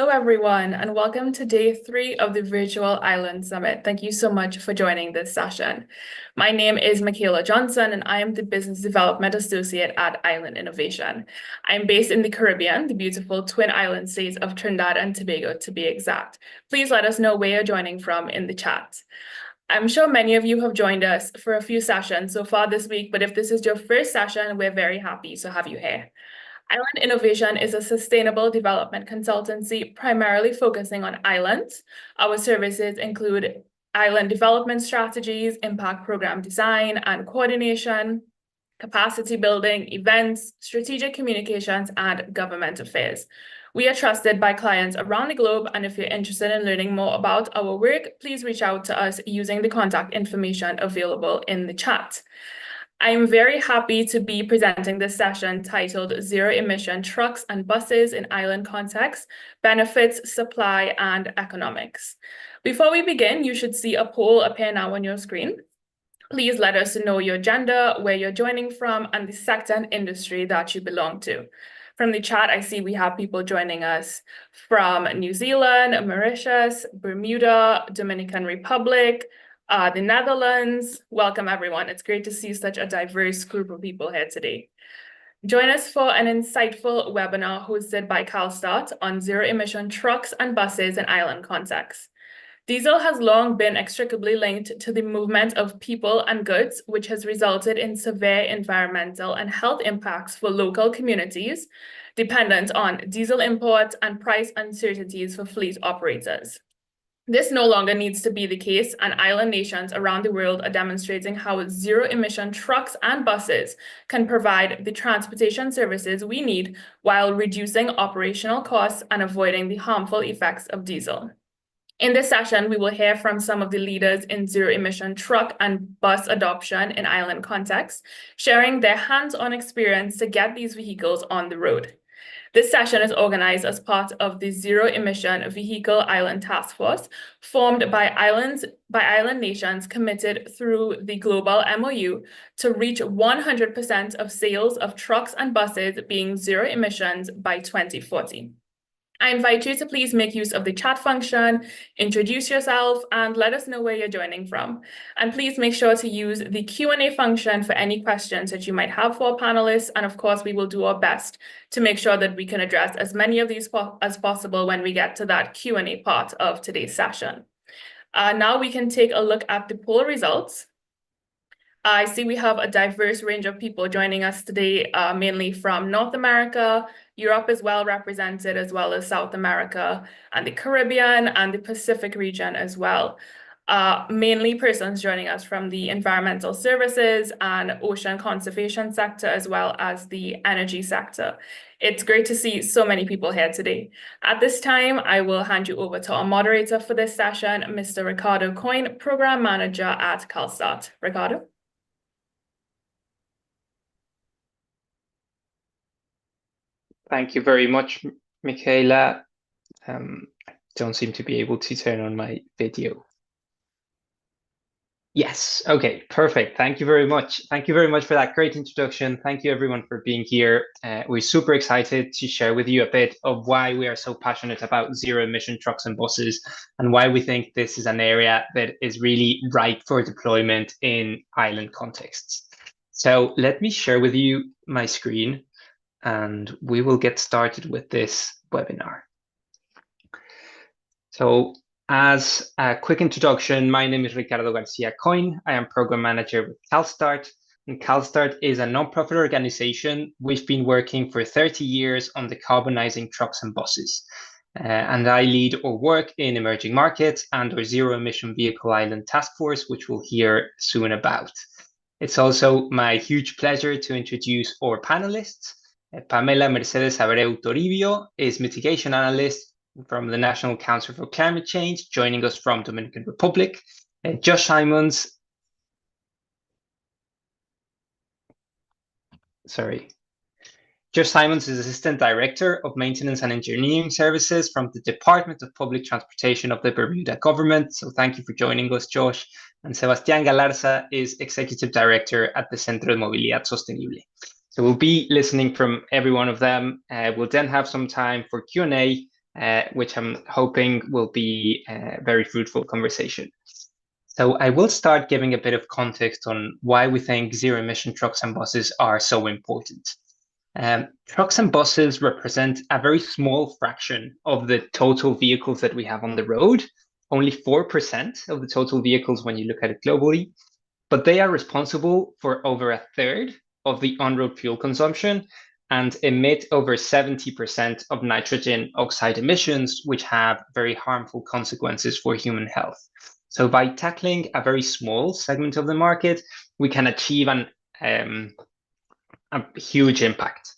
Hello, everyone, and welcome to day 3 of the Virtual Island Summit. Thank you so much for joining this session. My name is Michaela Johnson, and I am the Business Development Associate at Island Innovation. I'm based in the Caribbean, the beautiful Twin Island states of Trinidad and Tobago, to be exact. Please let us know where you're joining from in the chat. I'm sure many of you have joined us for a few sessions so far this week, but if this is your first session, we're very happy to have you here. Island Innovation is a sustainable development consultancy primarily focusing on islands. Our services include island development strategies, impact program design and coordination, capacity building, events, strategic communications, and government affairs. We are trusted by clients around the globe, and if you're interested in learning more about our work, please reach out to us using the contact information available in the chat. I'm very happy to be presenting this session titled Zero Emission Trucks and Buses in Island Context, Benefits, Supply, and Economics. Before we begin, you should see a poll appear now on your screen. Please let us know your gender, where you're joining from, and the sector and industry that you belong to. From the chat, I see we have people joining us from New Zealand, Mauritius, Bermuda, Dominican Republic, the Netherlands. Welcome, everyone. It's great to see such a diverse group of people here today. Join us for an insightful webinar hosted by CalSTART on zero-emission trucks and buses in island context. Diesel has long been inextricably linked to the movement of people and goods, which has resulted in severe environmental and health impacts for local communities dependent on diesel imports and price uncertainties for fleet operators. This no longer needs to be the case, and island nations around the world are demonstrating how zero-emission trucks and buses can provide the transportation services we need while reducing operational costs and avoiding the harmful effects of diesel. In this session, we will hear from some of the leaders in zero-emission truck and bus adoption in island context, sharing their hands-on experience to get these vehicles on the road. This session is organized as part of the Zero-Emission Vehicle Island Taskforce, formed by island nations committed through the Global MOU to reach 100% of sales of trucks and buses being zero emissions by 2040. I invite you to please make use of the chat function, introduce yourself, and let us know where you're joining from. And please make sure to use the Q&A function for any questions that you might have for our panelists. And of course, we will do our best to make sure that we can address as many of these as possible when we get to that Q&A part of today's session. Now we can take a look at the poll results. I see we have a diverse range of people joining us today, mainly from North America. Europe is well represented, as well as South America and the Caribbean and the Pacific region as well. Mainly persons joining us from the environmental services and ocean conservation sector, as well as the energy sector. It's great to see so many people here today. At this time, I will hand you over to our moderator for this session, Mr. Ricardo Coyne, Program Manager at CalSTART. Ricardo? Thank you very much, Michaela. I don't seem to be able to turn on my video. Yes, okay, perfect. Thank you very much. Thank you very much for that great introduction. Thank you everyone for being here. We're super excited to share with you a bit of why we are so passionate about zero-emission trucks and buses and why we think this is an area that is really ripe for deployment in island contexts. So let me share with you my screen, and we will get started with this webinar. So as a quick introduction, my name is Ricardo Garcia Coyne. I am Program Manager with CalSTART, and CalSTART is a nonprofit organization. We've been working for 30 years on decarbonizing trucks and buses. And I lead our work in emerging markets and our zero-emission vehicle island task force, which we'll hear soon about. It's also my huge pleasure to introduce our panelists. Pamela Mercedes Abreu Toribio is mitigation analyst from the National Council for Climate Change, joining us from Dominican Republic. Josh Simons is Assistant Director of Maintenance and Engineering Services from the Department of Public Transportation of the Bermuda government. So thank you for joining us, Josh. And Sebastián Galarza is Executive Director at the Centro de Movilidad Sostenible. So we'll be listening from every one of them. We'll then have some time for Q&A, which I'm hoping will be a very fruitful conversation. So I will start giving a bit of context on why we think zero-emission trucks and buses are so important. Trucks and buses represent a very small fraction of the total vehicles that we have on the road, only 4% of the total vehicles when you look at it globally, but they are responsible for over a third of the on-road fuel consumption and emit over 70% of nitrogen oxide emissions, which have very harmful consequences for human health. So by tackling a very small segment of the market, we can achieve a huge impact.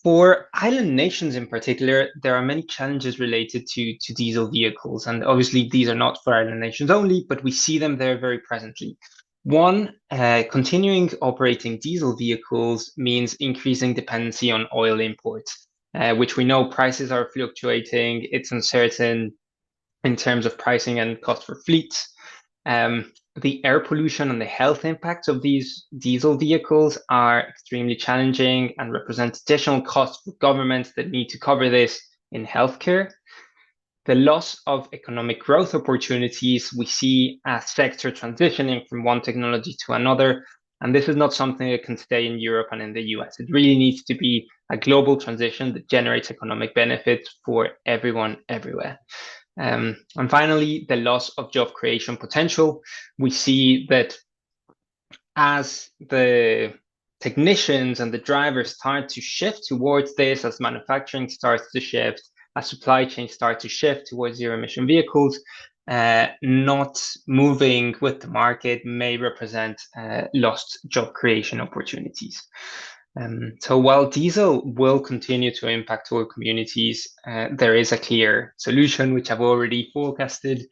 For island nations in particular, there are many challenges related to diesel vehicles. And obviously, these are not for island nations only, but we see them there very presently. One, continuing operating diesel vehicles means increasing dependency on oil imports, which we know prices are fluctuating. It's uncertain in terms of pricing and cost for fleets. The air pollution and the health impacts of these diesel vehicles are extremely challenging and represent additional costs for governments that need to cover this in healthcare. The loss of economic growth opportunities, we see a sector transitioning from one technology to another, and this is not something that can stay in Europe and in the US. It really needs to be a global transition that generates economic benefits for everyone everywhere. And finally, the loss of job creation potential. We see that as the technicians and the drivers start to shift towards this, as manufacturing starts to shift, as supply chains start to shift towards zero-emission vehicles, not moving with the market may represent lost job creation opportunities. So while diesel will continue to impact our communities, there is a clear solution, which I've already forecasted,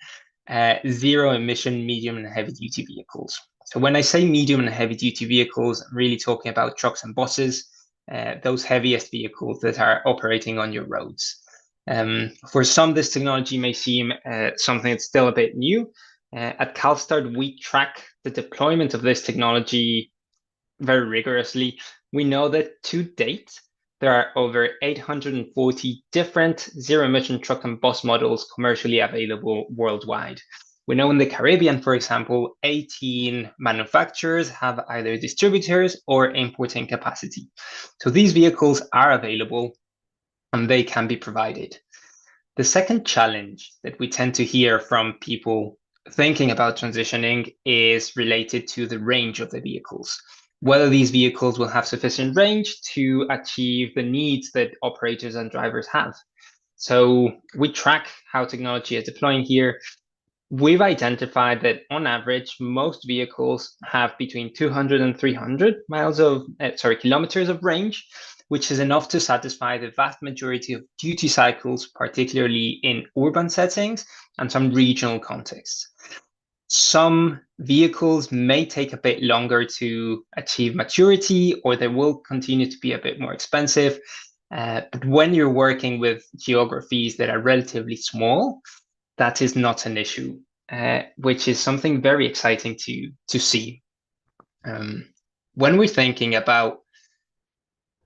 zero-emission medium and heavy-duty vehicles. So when I say medium and heavy-duty vehicles, I'm really talking about trucks and buses, those heaviest vehicles that are operating on your roads. For some, this technology may seem something that's still a bit new. At CalSTART, we track the deployment of this technology very rigorously. We know that to date, there are over 840 different zero-emission truck and bus models commercially available worldwide. We know in the Caribbean, for example, 18 manufacturers have either distributors or importing capacity. So these vehicles are available and they can be provided. The second challenge that we tend to hear from people thinking about transitioning is related to the range of the vehicles. Whether these vehicles will have sufficient range to achieve the needs that operators and drivers have. So we track how technology is deploying here. We've identified that on average, most vehicles have between 200 and 300 kilometers of range, which is enough to satisfy the vast majority of duty cycles, particularly in urban settings and some regional contexts. Some vehicles may take a bit longer to achieve maturity, or they will continue to be a bit more expensive. But when you're working with geographies that are relatively small, that is not an issue, which is something very exciting to see. When we're thinking about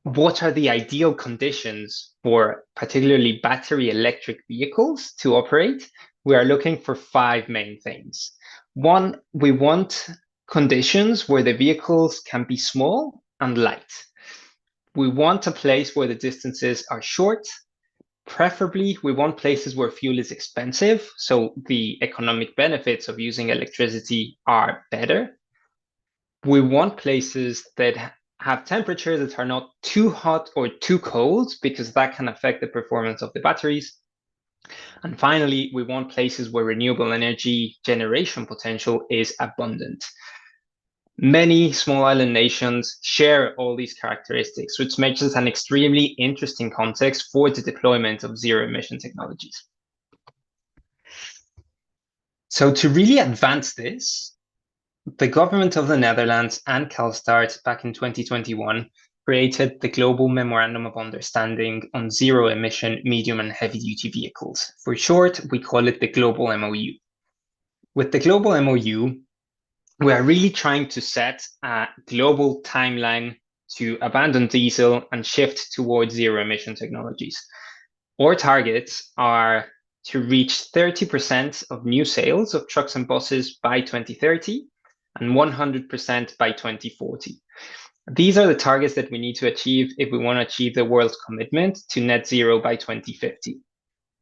what are the ideal conditions for particularly battery electric vehicles to operate, we are looking for 5 main things. One, we want conditions where the vehicles can be small and light. We want a place where the distances are short. Preferably, we want places where fuel is expensive, so the economic benefits of using electricity are better. We want places that have temperatures that are not too hot or too cold, because that can affect the performance of the batteries. And finally, we want places where renewable energy generation potential is abundant. Many small island nations share all these characteristics, which makes this an extremely interesting context for the deployment of zero-emission technologies. So to really advance this, the government of the Netherlands and CalSTART back in 2021 created the Global Memorandum of Understanding on Zero-Emission Medium and Heavy-Duty Vehicles. For short, we call it the Global MOU. With the Global MOU, we are really trying to set a global timeline to abandon diesel and shift towards zero-emission technologies. Our targets are to reach 30% of new sales of trucks and buses by 2030 and 100% by 2040. These are the targets that we need to achieve if we want to achieve the world's commitment to net zero by 2050.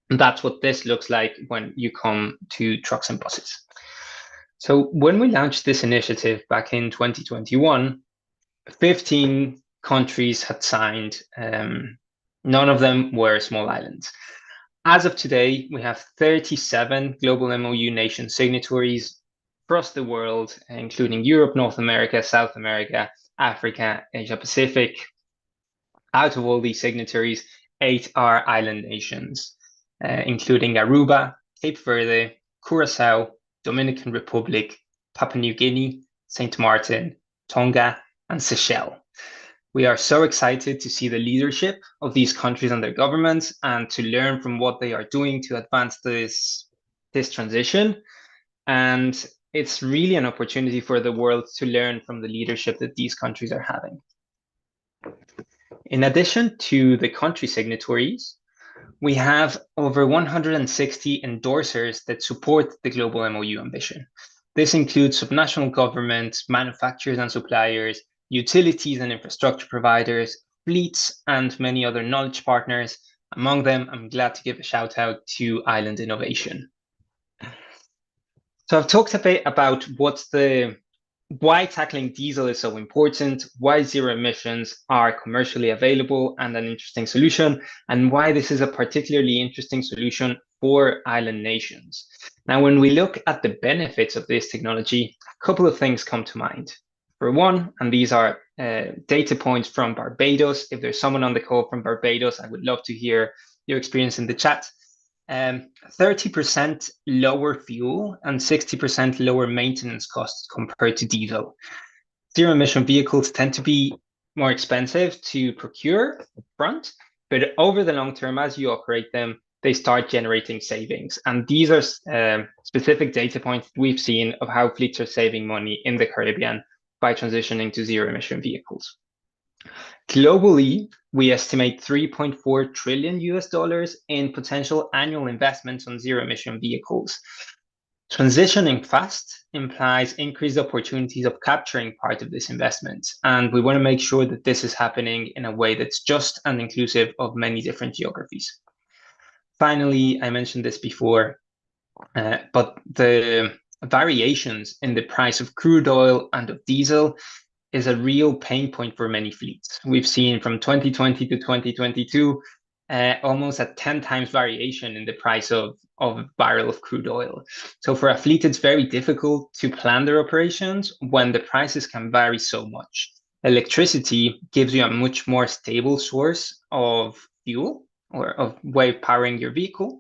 And that's what this looks like when you come to trucks and buses. So when we launched this initiative back in 2021, 15 countries had signed. None of them were small islands. As of today, we have 37 Global MOU nation signatories across the world, including Europe, North America, South America, Africa, Asia Pacific. Out of all these signatories, 8 are island nations, including Aruba, Cape Verde, Curacao, Dominican Republic, Papua New Guinea, Saint Martin, Tonga, and Seychelles. We are so excited to see the leadership of these countries and their governments and to learn from what they are doing to advance this transition. And it's really an opportunity for the world to learn from the leadership that these countries are having. In addition to the country signatories, we have over 160 endorsers that support the Global MOU ambition. This includes subnational governments, manufacturers and suppliers, utilities and infrastructure providers, fleets, and many other knowledge partners. Among them, I'm glad to give a shout out to Island Innovation. So I've talked a bit about why tackling diesel is so important, why zero emissions are commercially available and an interesting solution, and why this is a particularly interesting solution for island nations. Now, when we look at the benefits of this technology, a couple of things come to mind. For one, and these are data points from Barbados. If there's someone on the call from Barbados, I would love to hear your experience in the chat. 30% lower fuel and 60% lower maintenance costs compared to diesel. Zero emission vehicles tend to be more expensive to procure upfront, but over the long term, as you operate them, they start generating savings. And these are specific data points we've seen of how fleets are saving money in the Caribbean by transitioning to zero emission vehicles. Globally, we estimate $3.4 trillion in potential annual investments on zero-emission vehicles. Transitioning fast implies increased opportunities of capturing part of this investment, and we want to make sure that this is happening in a way that's just and inclusive of many different geographies. Finally, I mentioned this before, but the variations in the price of crude oil and of diesel is a real pain point for many fleets. We've seen from 2020 to 2022, almost a 10 times variation in the price of a barrel of crude oil. So for a fleet, it's very difficult to plan their operations when the prices can vary so much. Electricity gives you a much more stable source of fuel or of way of powering your vehicle,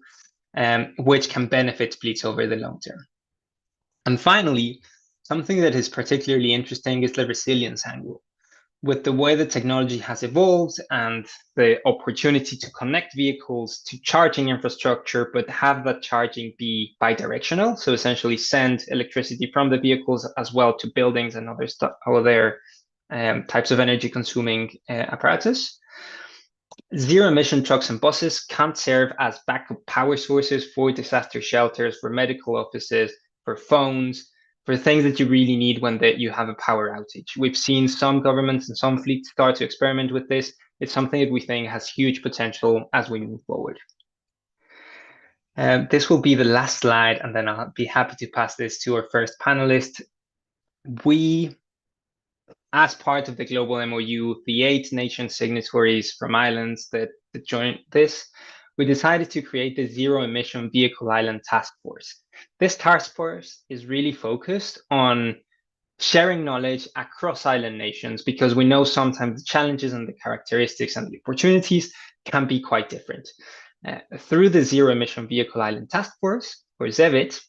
which can benefit fleets over the long term. And finally, something that is particularly interesting is the resilience angle. With the way the technology has evolved and the opportunity to connect vehicles to charging infrastructure, but have that charging be bidirectional, so essentially send electricity from the vehicles as well to buildings and other stuff, other types of energy consuming apparatus. Zero-emission trucks and buses can't serve as backup power sources for disaster shelters, for medical offices, for phones, for things that you really need when you have a power outage. We've seen some governments and some fleets start to experiment with this. It's something that we think has huge potential as we move forward. This will be the last slide, and then I'll be happy to pass this to our first panelist. We, as part of the Global MOU, the 8 nation signatories from islands that joined this, we decided to create the Zero Emission Vehicle Island Taskforce. This task force is really focused on sharing knowledge across island nations because we know sometimes the challenges and the characteristics and the opportunities can be quite different. Through the Zero Emission Vehicle Island Task Force, or ZEVIT,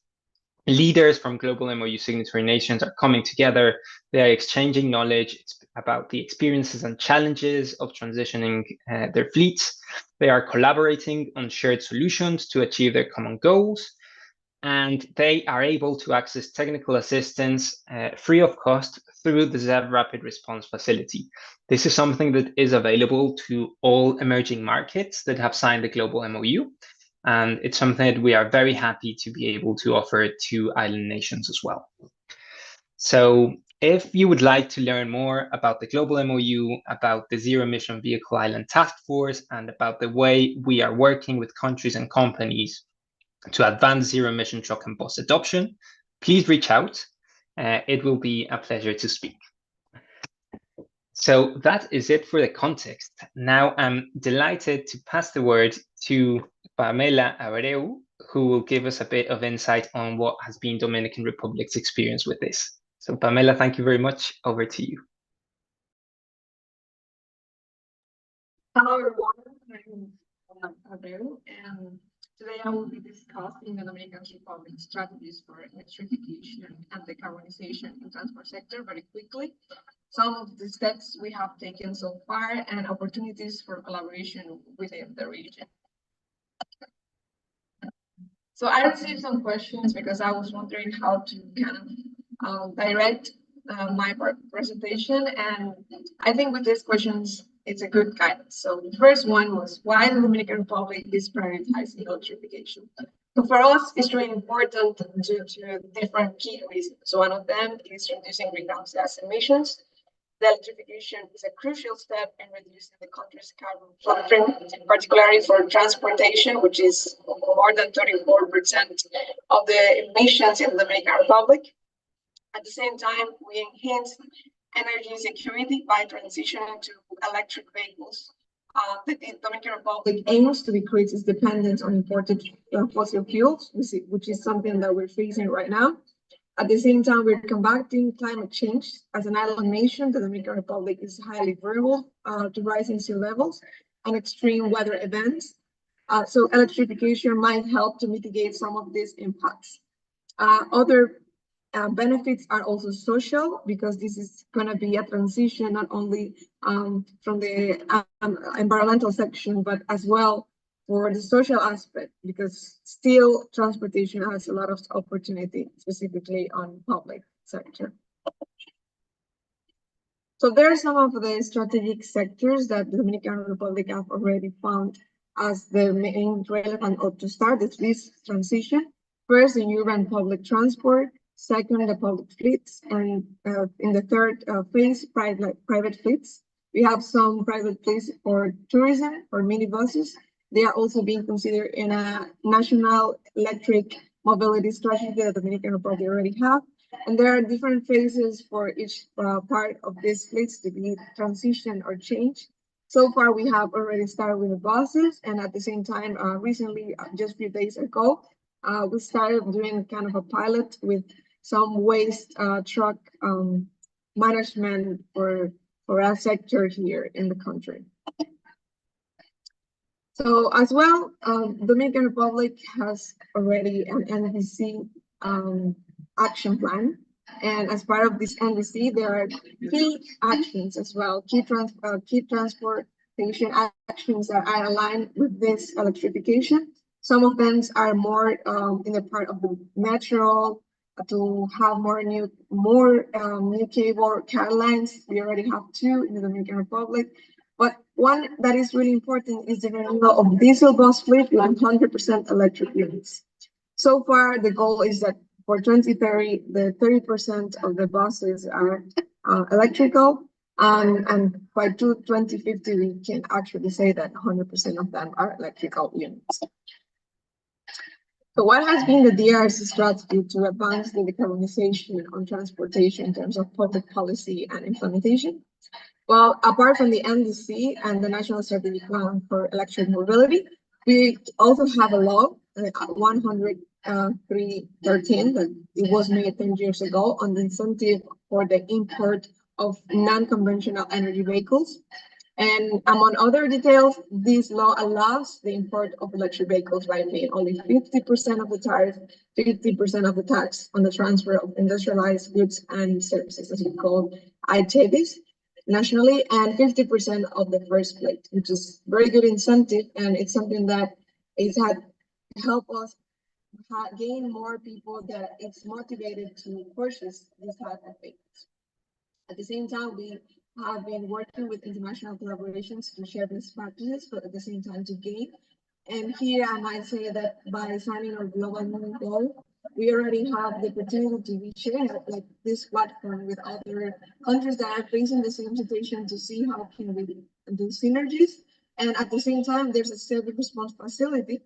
leaders from Global MOU signatory nations are coming together. They are exchanging knowledge about the experiences and challenges of transitioning their fleets. They are collaborating on shared solutions to achieve their common goals. and they are able to access technical assistance free of cost through the ZEV Rapid Response Facility. This is something that is available to all emerging markets that have signed the Global MOU, and it's something that we are very happy to be able to offer to island nations as well. So if you would like to learn more about the Global MOU, about the Zero Emission Vehicle Island Task Force, and about the way we are working with countries and companies to advance zero-emission truck and bus adoption, please reach out. It will be a pleasure to speak. So that is it for the context. Now I'm delighted to pass the word to Pamela Abreu, who will give us a bit of insight on what has been Dominican Republic's experience with this. So Pamela, thank you very much. Over to you. Hello everyone, I'm Abreu, and today I will be discussing the Dominican Republic strategies for electrification and decarbonization in the transport sector very quickly, some of the steps we have taken so far, and opportunities for collaboration within the region. So I received some questions because I was wondering how to kind of direct my presentation, and I think with these questions, it's a good guidance. So the first one was why the Dominican Republic is prioritizing electrification. So for us, it's really important due to different key reasons. So one of them is reducing greenhouse gas emissions. The electrification is a crucial step in reducing the country's carbon footprint, particularly for transportation, which is more than 34% of the emissions in the Dominican Republic. At the same time, we enhance energy security by transitioning to electric vehicles. The Dominican Republic aims to decrease its dependence on imported fossil fuels, which is something that we're facing right now. At the same time, we're combating climate change. As an island nation, the Dominican Republic is highly vulnerable to rising sea levels and extreme weather events. So electrification might help to mitigate some of these impacts. Other benefits are also social, because this is going to be a transition not only from the environmental section, but as well for the social aspect, because still transportation has a lot of opportunity, specifically on public sector. So there are some of the strategic sectors that the Dominican Republic have already found as the main relevant or to start this transition. First, in urban public transport. Second, the public fleets, and in the third phase, private fleets. We have some private fleets for tourism, for minibuses. They are also being considered in a national electric mobility strategy that the Dominican Republic already have. And there are different phases for each part of these fleets to be transition or change. So far, we have already started with the buses, and at the same time, recently, just a few days ago, we started doing kind of a pilot with some waste truck management for our sector here in the country. So as well, Dominican Republic has already an NDC action plan. And as part of this NDC, there are key actions as well, key transportation actions that are aligned with this electrification. Some of them are more in the part of the metro, to have more new cable car lines. We already have 2 in the Dominican Republic. But one that is really important is the renewal of diesel bus fleet with 100% electric units. So far, the goal is that for 2030, the 30% of the buses are electrical, and by 2050, we can actually say that 100% of them are electrical units. So what has been the DRC strategy to advance the decarbonization on transportation in terms of public policy and implementation? Well, apart from the NDC and the National Strategic Plan for Electric Mobility, we also have a law, 103.13, that it was made 10 years ago on the incentive for the import of non-conventional energy vehicles. And among other details, this law allows the import of electric vehicles by paying only 50% of the tariff, 50% of the tax on the transfer of industrialized goods and services, as we call ITBs, nationally, and 50% of the first plate, which is very good incentive, and it's something that is had help us gain more people that it's motivated to purchase this type of vehicles. At the same time, we have been working with international collaborations to share best practices, but at the same time to gain. And here I might say that by signing our Global MOU, we already have the opportunity to be sharing like this platform with other countries that are facing the same situation to see how can we do synergies. And at the same time, there's a service response facility,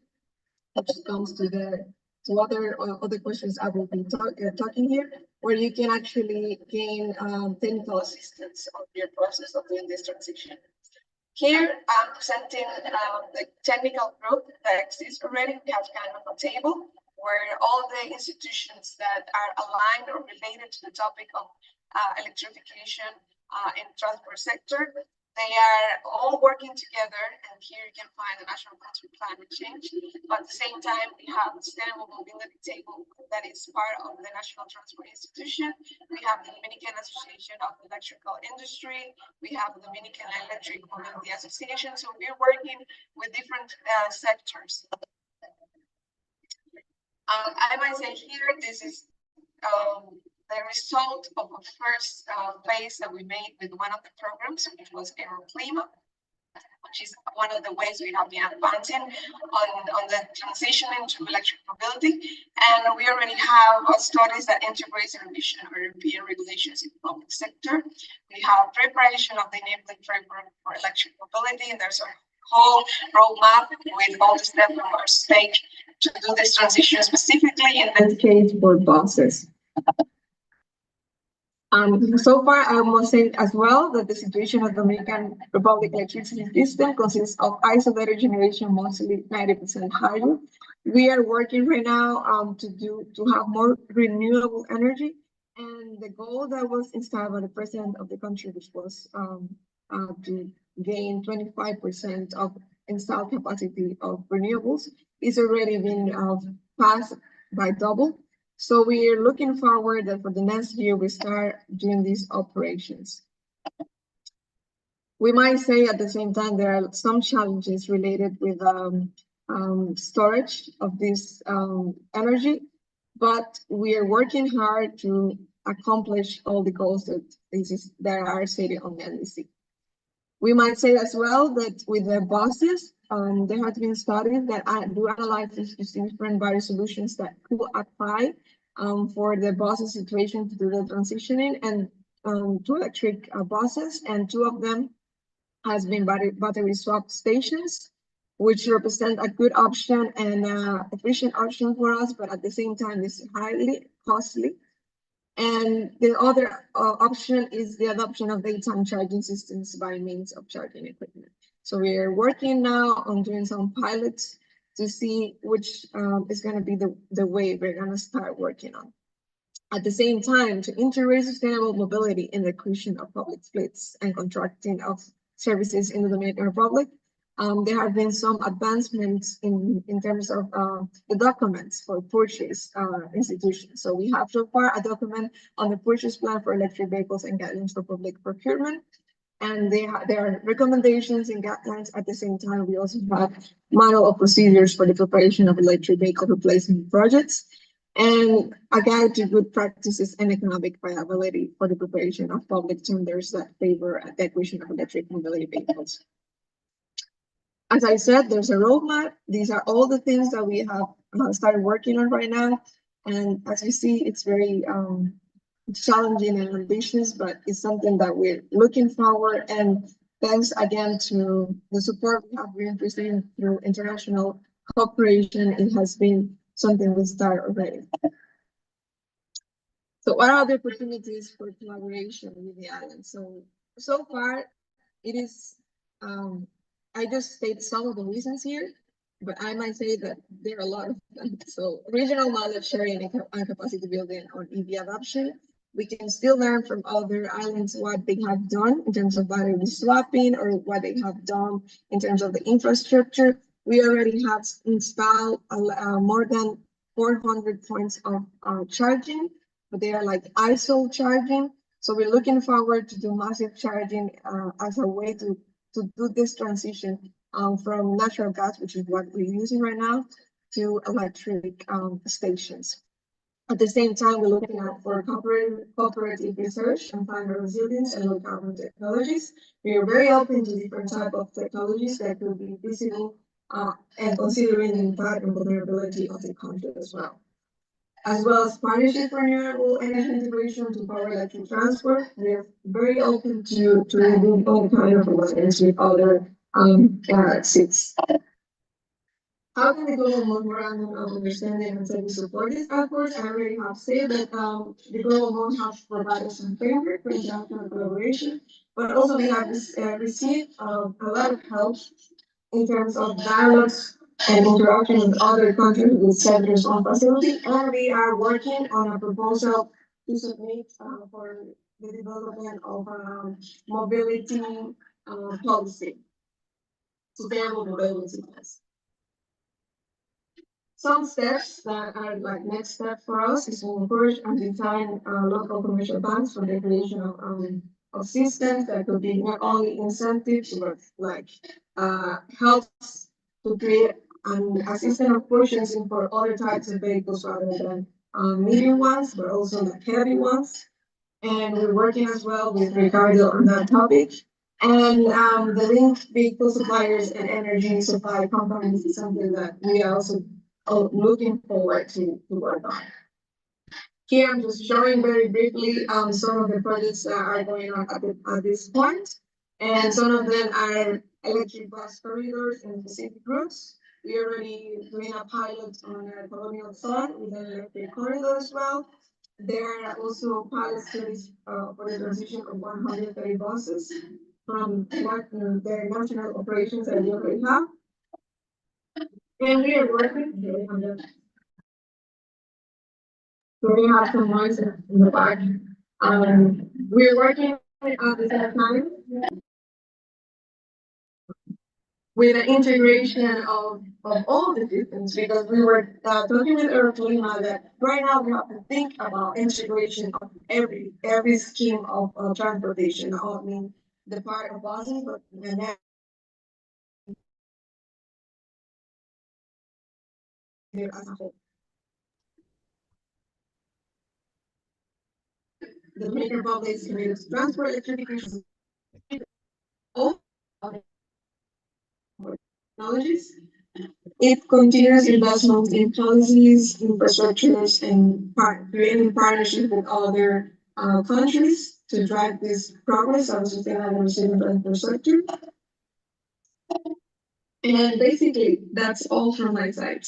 which comes to other questions I will be talking here, where you can actually gain technical assistance on your process of doing this transition. Here, I'm presenting the technical group that exists already. We have kind of a table where all the institutions that are aligned or related to the topic of electrification in transport sector, they are all working together, and here you can find the National Council for Climate Change. But at the same time, we have the Sustainable Mobility Table that is part of the National Transport Institution. We have the Dominican Association of Electrical Industry. We have the Dominican Electric Mobility Association. So we're working with different sectors. I might say here, this is the result of a first phase that we made with one of the programs, which was Aeroclima, which is one of the ways we have been advancing on the transition into electric mobility. And we already have studies that integrate zero-emission or European regulations in the public sector. We have preparation of the enabling framework for electric mobility, and there's a whole roadmap with all the steps of our stake to do this transition specifically in this case for buses. So far, I must say as well that the situation of the Dominican Republic electricity system consists of isolated generation, mostly 90% hydro. We are working right now to have more renewable energy, and the goal that was installed by the president of the country, which was to gain 25% of installed capacity of renewables, is already been passed by double. So we are looking forward that for the next year, we start doing these operations. We might say at the same time, there are some challenges related with storage of this energy, but we are working hard to accomplish all the goals that are stated on the NDC. We might say as well that with the buses, there have been studies that do analyze these different various solutions that could apply for the buses situation to do the transitioning and to electric buses, and two of them has been battery swap stations, which represent a good option and efficient option for us, but at the same time is highly costly. And the other option is the adoption of daytime charging systems by means of charging equipment. So we are working now on doing some pilots to see which is going to be the way we're going to start working on. At the same time, to integrate sustainable mobility in the creation of public fleets and contracting of services in the Dominican Republic, there have been some advancements in terms of the documents for purchase institutions. So we have so far a document on the purchase plan for electric vehicles and guidelines for public procurement. And there are recommendations and guidelines. At the same time, we also have manual of procedures for the preparation of electric vehicle replacement projects, and a guide to good practices and economic viability for the preparation of public tenders that favor the acquisition of electric mobility vehicles. As I said, there's a roadmap. These are all the things that we have started working on right now. And as you see, it's very challenging and ambitious, but it's something that we're looking forward. And thanks again to the support we have been receiving through international cooperation, it has been something we start already. So what are the opportunities for collaboration with the island? So far, it is, I just state some of the reasons here, but I might say that there are a lot of them. So regional knowledge sharing and capacity building on EV adoption. We can still learn from other islands what they have done in terms of battery swapping or what they have done in terms of the infrastructure. We already have installed more than 400 points of charging, but they are like ISO charging. So we're looking forward to do massive charging as a way to do this transition from natural gas, which is what we're using right now, to electric stations. At the same time, we're looking at for cooperative research and climate resilience and low carbon technologies. We are very open to different types of technologies that could be feasible and considering the impact and vulnerability of the country as well. As well as partnership for renewable energy integration to power electric transport. We are very open to remove all kind of alliance with other seats. How can the Global Memorandum of Understanding and Service support this effort? I already have said that the Global MOU has provided some framework for international collaboration, but also we have received a lot of help in terms of dialogues and interaction with other countries with centers on facility, and we are working on a proposal to submit for the development of mobility policy, sustainable mobility policy. Some steps that are like next step for us is to encourage and define local commercial banks for the creation of systems that could be not only incentives but like helps to create a system of purchasing for other types of vehicles rather than medium ones, but also like heavy ones. And we're working as well with Ricardo on that topic. And the linked vehicle suppliers and energy supply companies is something that we are also looking forward to work on. Here I'm just showing very briefly some of the projects that are going on at this point. And some of them are electric bus corridors and specific routes. We are already doing a pilot on a colonial zone with an electric corridor as well. There are also pilot studies for the transition of 130 buses from the national operations that we already have. And we are working. So we have some noise in the back. We're working at the same time with the integration of all the systems, because we were talking with Ercolina that right now we have to think about integration of every scheme of transportation. I mean the part of buses, but the next as a whole. The Dominican Republic is committed to transport electrification. All technologies. It continues investment in policies, infrastructures, and creating partnerships with other countries to drive this progress of sustainable resilient infrastructure. And basically, that's all from my side.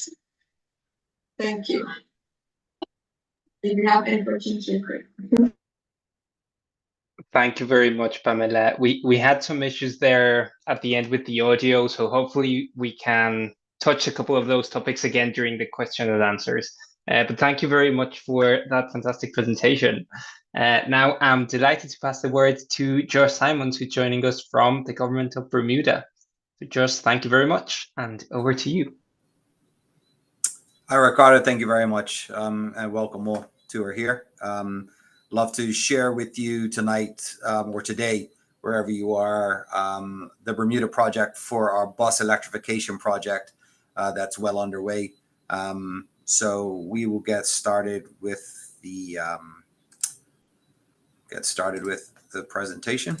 Thank you. If you have any questions, you're great. Thank you very much, Pamela. We had some issues there at the end with the audio, so hopefully we can touch a couple of those topics again during the question and answers. But thank you very much for that fantastic presentation. Now I'm delighted to pass the word to Josh Simons, who's joining us from the government of Bermuda. So Josh, thank you very much, and over to you. Hi, Ricardo. Thank you very much, and welcome all to her here. Love to share with you tonight or today, wherever you are, the Bermuda project for our bus electrification project that's well underway. So we will get started with the presentation.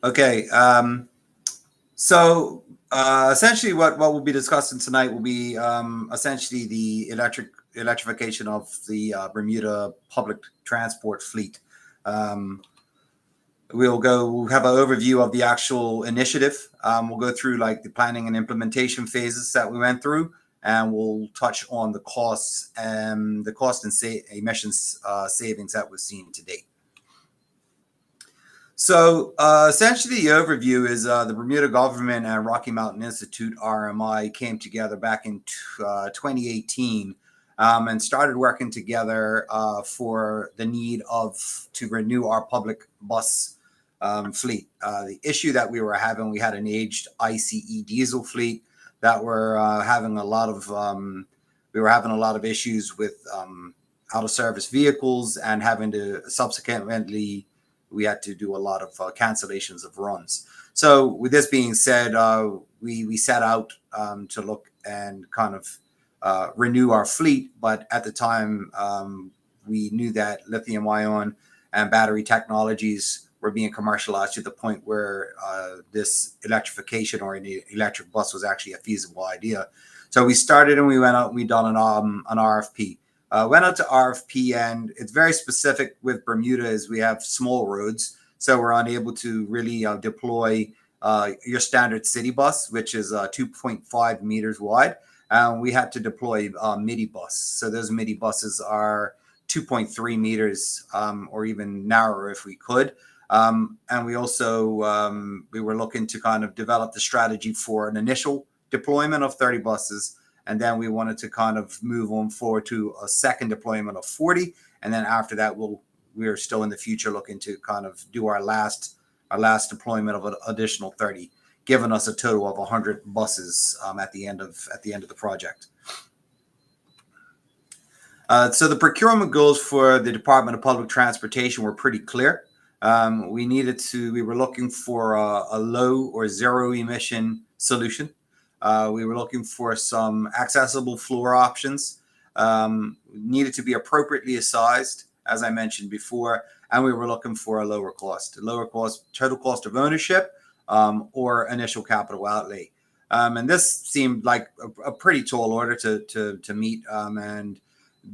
Okay. So essentially what we'll be discussing tonight will be essentially the electrification of the Bermuda public transport fleet. We'll have an overview of the actual initiative. We'll go through like the planning and implementation phases that we went through, and we'll touch on the costs and emissions savings that we've seen to date. So essentially the overview is the Bermuda government and Rocky Mountain Institute, RMI, came together back in 2018 and started working together for the need to renew our public bus fleet. The issue that we were having, we had an aged ICE diesel fleet that were having a lot of issues with out of service vehicles and having to subsequently we had to do a lot of cancellations of runs. So with this being said, we set out to look and kind of renew our fleet. But at the time, we knew that lithium ion and battery technologies were being commercialized to the point where this electrification or an electric bus was actually a feasible idea. So we started and we went out and we done an RFP. Went out to RFP, and it's very specific with Bermuda is we have small roads. So we're unable to really deploy your standard city bus, which is 2.5 meters wide. We had to deploy midi bus. So those midi buses are 2.3 meters or even narrower if we could. And we also, we were looking to kind of develop the strategy for an initial deployment of 30 buses. And then we wanted to kind of move on forward to a second deployment of 40. And then after that, we're still in the future looking to kind of do our last deployment of an additional 30, giving us a total of 100 buses at the end of the project. So the procurement goals for the Department of Public Transportation were pretty clear. We were looking for a low or zero emission solution. We were looking for some accessible floor options, needed to be appropriately sized, as I mentioned before, and we were looking for a lower cost, total cost of ownership, or initial capital outlay. And this seemed like a pretty tall order to meet. And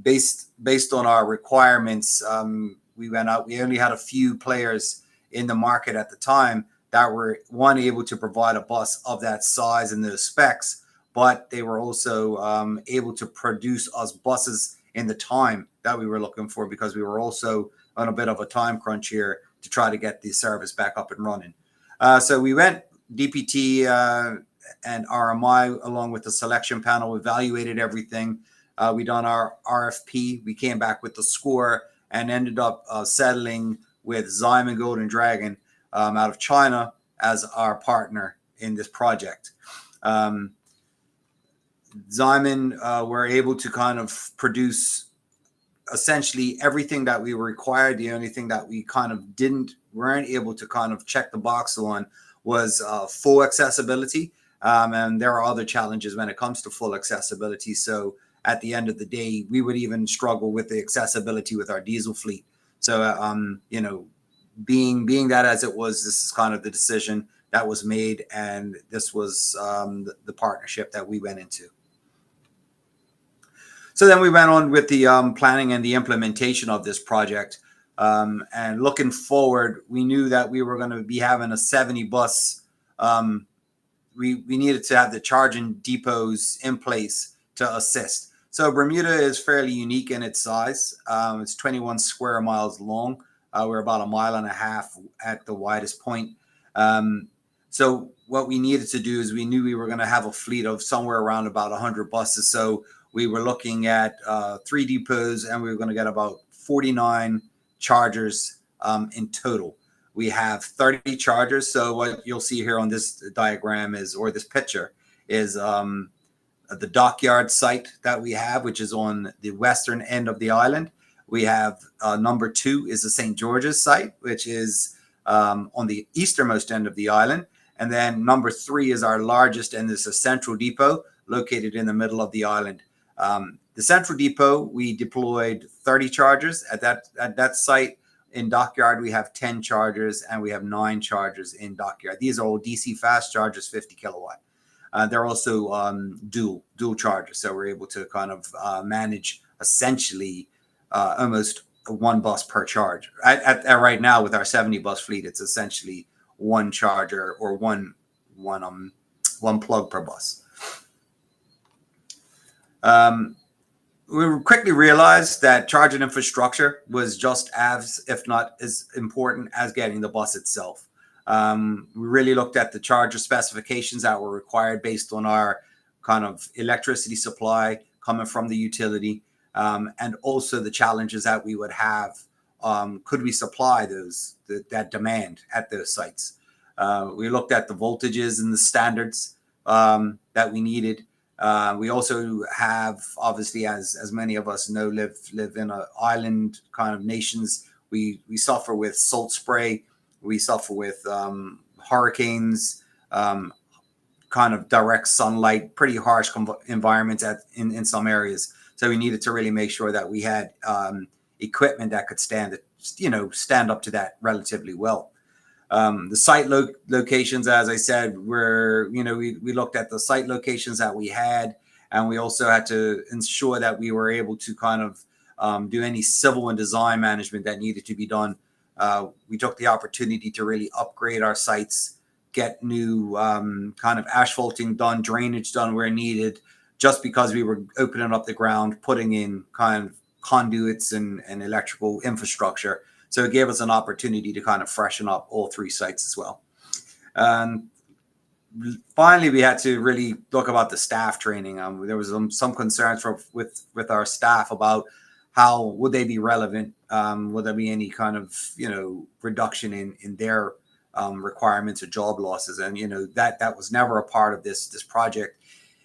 based on our requirements, we went out. We only had a few players in the market at the time that were able to provide a bus of that size and those specs, but they were also able to produce us buses in the time that we were looking for, because we were also on a bit of a time crunch here to try to get the service back up and running. So we went DPT and RMI along with the selection panel, evaluated everything. We done our RFP. We came back with the score and ended up settling with Xiamen Golden Dragon out of China as our partner in this project. Xiamen were able to kind of produce essentially everything that we required. The only thing that we kind of weren't able to kind of check the box on was full accessibility. And there are other challenges when it comes to full accessibility. So at the end of the day, we would even struggle with the accessibility with our diesel fleet. So, you know, being that as it was, this is kind of the decision that was made, and this was the partnership that we went into. So then we went on with the planning and the implementation of this project. And looking forward, we knew that we were going to be having a 70 bus. We needed to have the charging depots in place to assist. So Bermuda is fairly unique in its size. It's 21 square miles long. We're about 1.5 miles at the widest point. So what we needed to do is we knew we were going to have a fleet of somewhere around about 100 buses. So we were looking at 3 depots, and we were going to get about 49 chargers in total. We have 30 chargers. So what you'll see here on this diagram is, or this picture is, the dockyard site that we have, which is on the western end of the island. We have number 2 is the St. George's site, which is on the easternmost end of the island. And then number 3 is our largest, and it's a central depot located in the middle of the island. The central depot, we deployed 30 chargers at that site. In dockyard, we have 10 chargers, and we have 9 chargers in dockyard. These are all DC fast chargers, 50 kilowatt. They're also dual chargers, so we're able to kind of manage essentially almost 1 bus per charge. At right now, with our 70 bus fleet, it's essentially 1 charger or one plug per bus. We quickly realized that charging infrastructure was just as, if not as important as getting the bus itself. We really looked at the charger specifications that were required based on our kind of electricity supply coming from the utility, and also the challenges that we would have. Could we supply that demand at those sites? We looked at the voltages and the standards that we needed. We also have, obviously, as many of us know, live in an island kind of nations. We suffer with salt spray. We suffer with hurricanes, kind of direct sunlight, pretty harsh environments in some areas. So we needed to really make sure that we had equipment that could stand up to that relatively well. The site locations, as I said, we looked at the site locations that we had, and we also had to ensure that we were able to kind of do any civil and design management that needed to be done. We took the opportunity to really upgrade our sites, get new kind of asphalting done, drainage done where needed, just because we were opening up the ground, putting in kind of conduits and electrical infrastructure. So it gave us an opportunity to kind of freshen up all 3 sites as well. Finally, we had to really look about the staff training. There was some concerns with our staff about how would they be relevant? Would there be any kind of reduction in their requirements or job losses? And that was never a part of this project.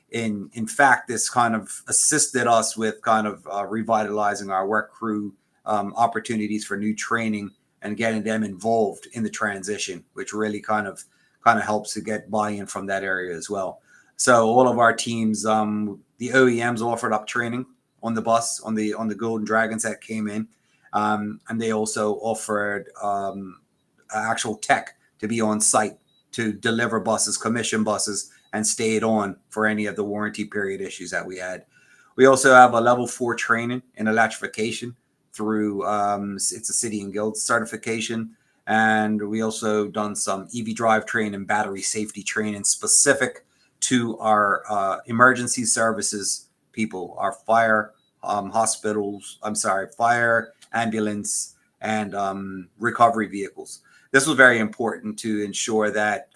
In fact, this kind of assisted us with kind of revitalizing our work crew, opportunities for new training and getting them involved in the transition, which really kind of helps to get buy-in from that area as well. So all of our teams, the OEMs offered up training on the bus, on the Golden Dragons that came in, and they also offered actual tech to be on site to deliver buses, commission buses, and stayed on for any of the warranty period issues that we had. We also have a level 4 training in electrification through it's a City and Guilds certification, and we also done some EV drive training and battery safety training specific to our emergency services people, our fire, fire, ambulance, and recovery vehicles. This was very important to ensure that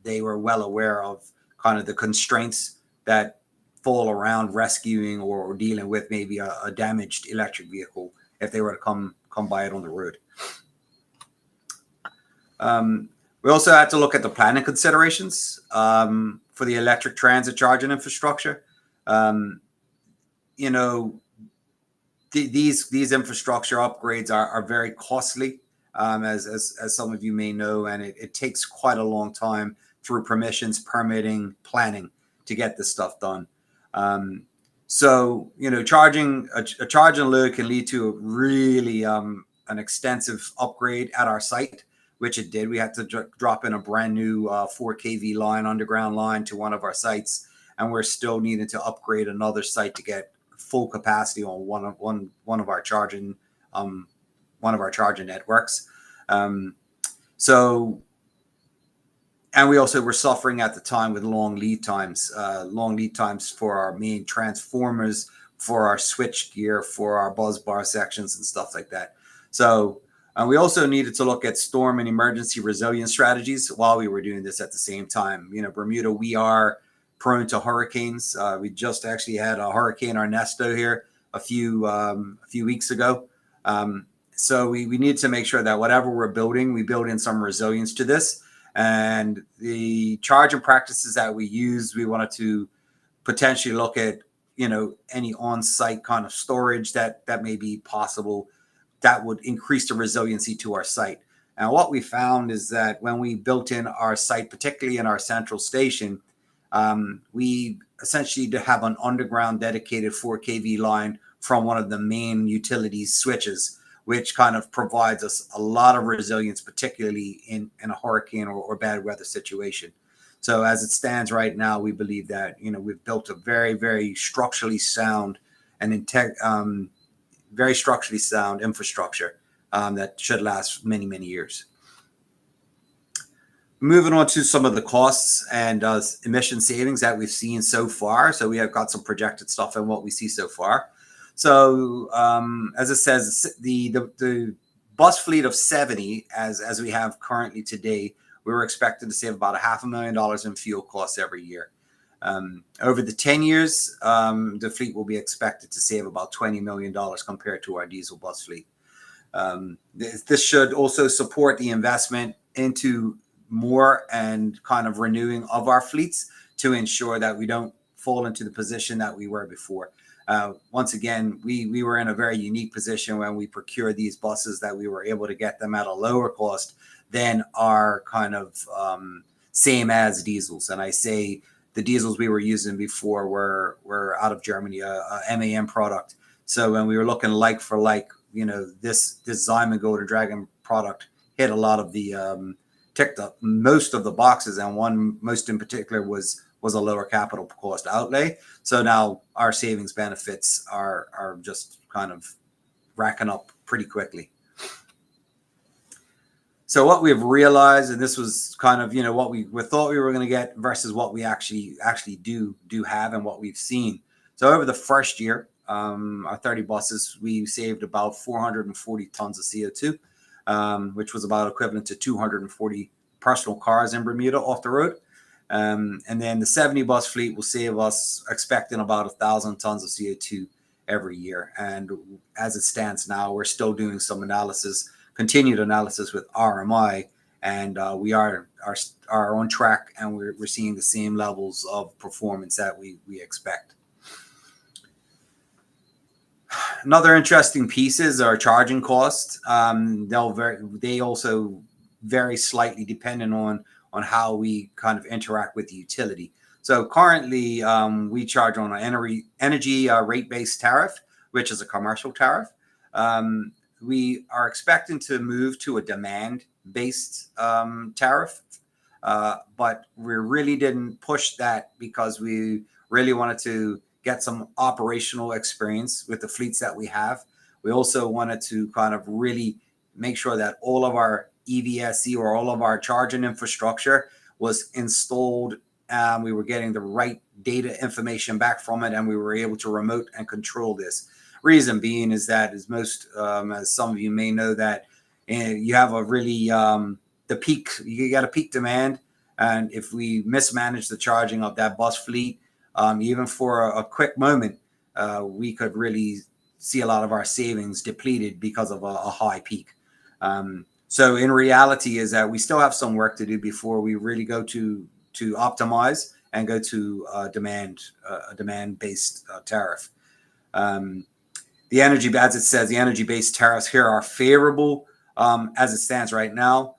they were well aware of kind of the constraints that fall around rescuing or dealing with maybe a damaged electric vehicle if they were to come by it on the road. We also had to look at the planning considerations for the electric transit charging infrastructure. These infrastructure upgrades are very costly, as some of you may know, and it takes quite a long time through permissions, permitting, planning to get this stuff done. So charging a charging load can lead to really an extensive upgrade at our site, which it did. We had to drop in a brand new 4 kV line, underground line, to one of our sites, and we're still needing to upgrade another site to get full capacity on one of our charging networks. And we also were suffering at the time with long lead times for our main transformers, for our switch gear, for our bus bar sections and stuff like that. So we also needed to look at storm and emergency resilience strategies while we were doing this at the same time. Bermuda, we are prone to hurricanes. We just actually had a Hurricane Ernesto here a few weeks ago. So we need to make sure that whatever we're building, we build in some resilience to this. And the charging practices that we use, we wanted to potentially look at, any on-site kind of storage that may be possible that would increase the resiliency to our site. And what we found is that when we built in our site, particularly in our central station, we essentially have an underground dedicated 4 kV line from one of the main utility switches, which kind of provides us a lot of resilience, particularly in a hurricane or bad weather situation. So as it stands right now, we believe that, we've built a very, very structurally sound and very structurally sound infrastructure that should last many, many years. Moving on to some of the costs and emission savings that we've seen so far. So we have got some projected stuff in what we see so far. So as it says, the bus fleet of 70, as we have currently today, we were expected to save about $500,000 in fuel costs every year. Over the 10 years, the fleet will be expected to save about $20 million compared to our diesel bus fleet. This should also support the investment into more and kind of renewing of our fleets to ensure that we don't fall into the position that we were before. once again, we were in a very unique position when we procured these buses, that we were able to get them at a lower cost than our kind of same as diesels. And I say the diesels we were using before were out of Germany, a MAN product. So when we were looking like for like, this Zyman Golden Dragon product hit a lot of the ticked up most of the boxes, and one most in particular was a lower capital cost outlay. So now our savings benefits are just kind of racking up pretty quickly. So what we've realized, and this was kind of what we thought we were going to get versus what we actually do have and what we've seen. So over the first year, our 30 buses, we saved about 440 tons of CO2, which was about equivalent to 240 personal cars in Bermuda off the road. And then the 70 bus fleet will save us expecting about 1,000 tons of CO2 every year. And as it stands now, we're still doing some continued analysis with RMI, and we are on track, and we're seeing the same levels of performance that we expect. Another interesting piece is our charging costs. They also vary slightly depending on how we kind of interact with the utility. So currently, we charge on an energy rate-based tariff, which is a commercial tariff. We are expecting to move to a demand-based tariff, but we really didn't push that because we really wanted to get some operational experience with the fleets that we have. We also wanted to kind of really make sure that all of our EVSE or all of our charging infrastructure was installed. We were getting the right data information back from it, and we were able to remote and control this. Reason being is that, as some of you may know, that you have a really you got a peak demand, and if we mismanage the charging of that bus fleet, even for a quick moment, we could really see a lot of our savings depleted because of a high peak. So in reality is that we still have some work to do before we really go to optimize and go to a demand-based tariff. The energy, as it says, the energy-based tariffs here are favorable as it stands right now,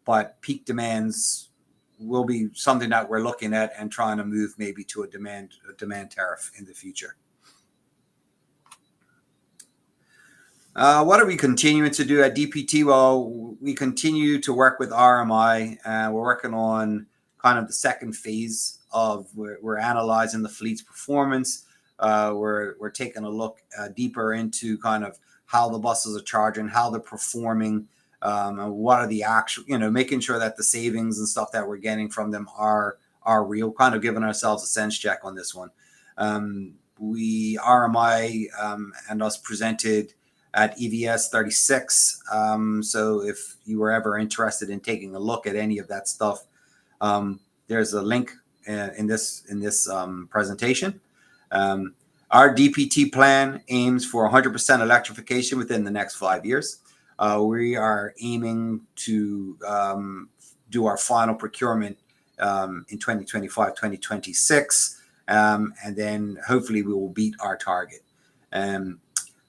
but peak demands will be something that we're looking at and trying to move maybe to a demand tariff in the future. What are we continuing to do at DPT? Well, we continue to work with RMI, and we're working on kind of the second phase of we're analyzing the fleet's performance. We're taking a look deeper into kind of how the buses are charging, how they're performing, and what are the actual, making sure that the savings and stuff that we're getting from them are real, kind of giving ourselves a sense check on this one. RMI and us presented at EVS 36. So if you were ever interested in taking a look at any of that stuff, there's a link in this presentation. Our DPT plan aims for 100% electrification within the next 5 years. We are aiming to do our final procurement in 2025, 2026, and then hopefully we will beat our target.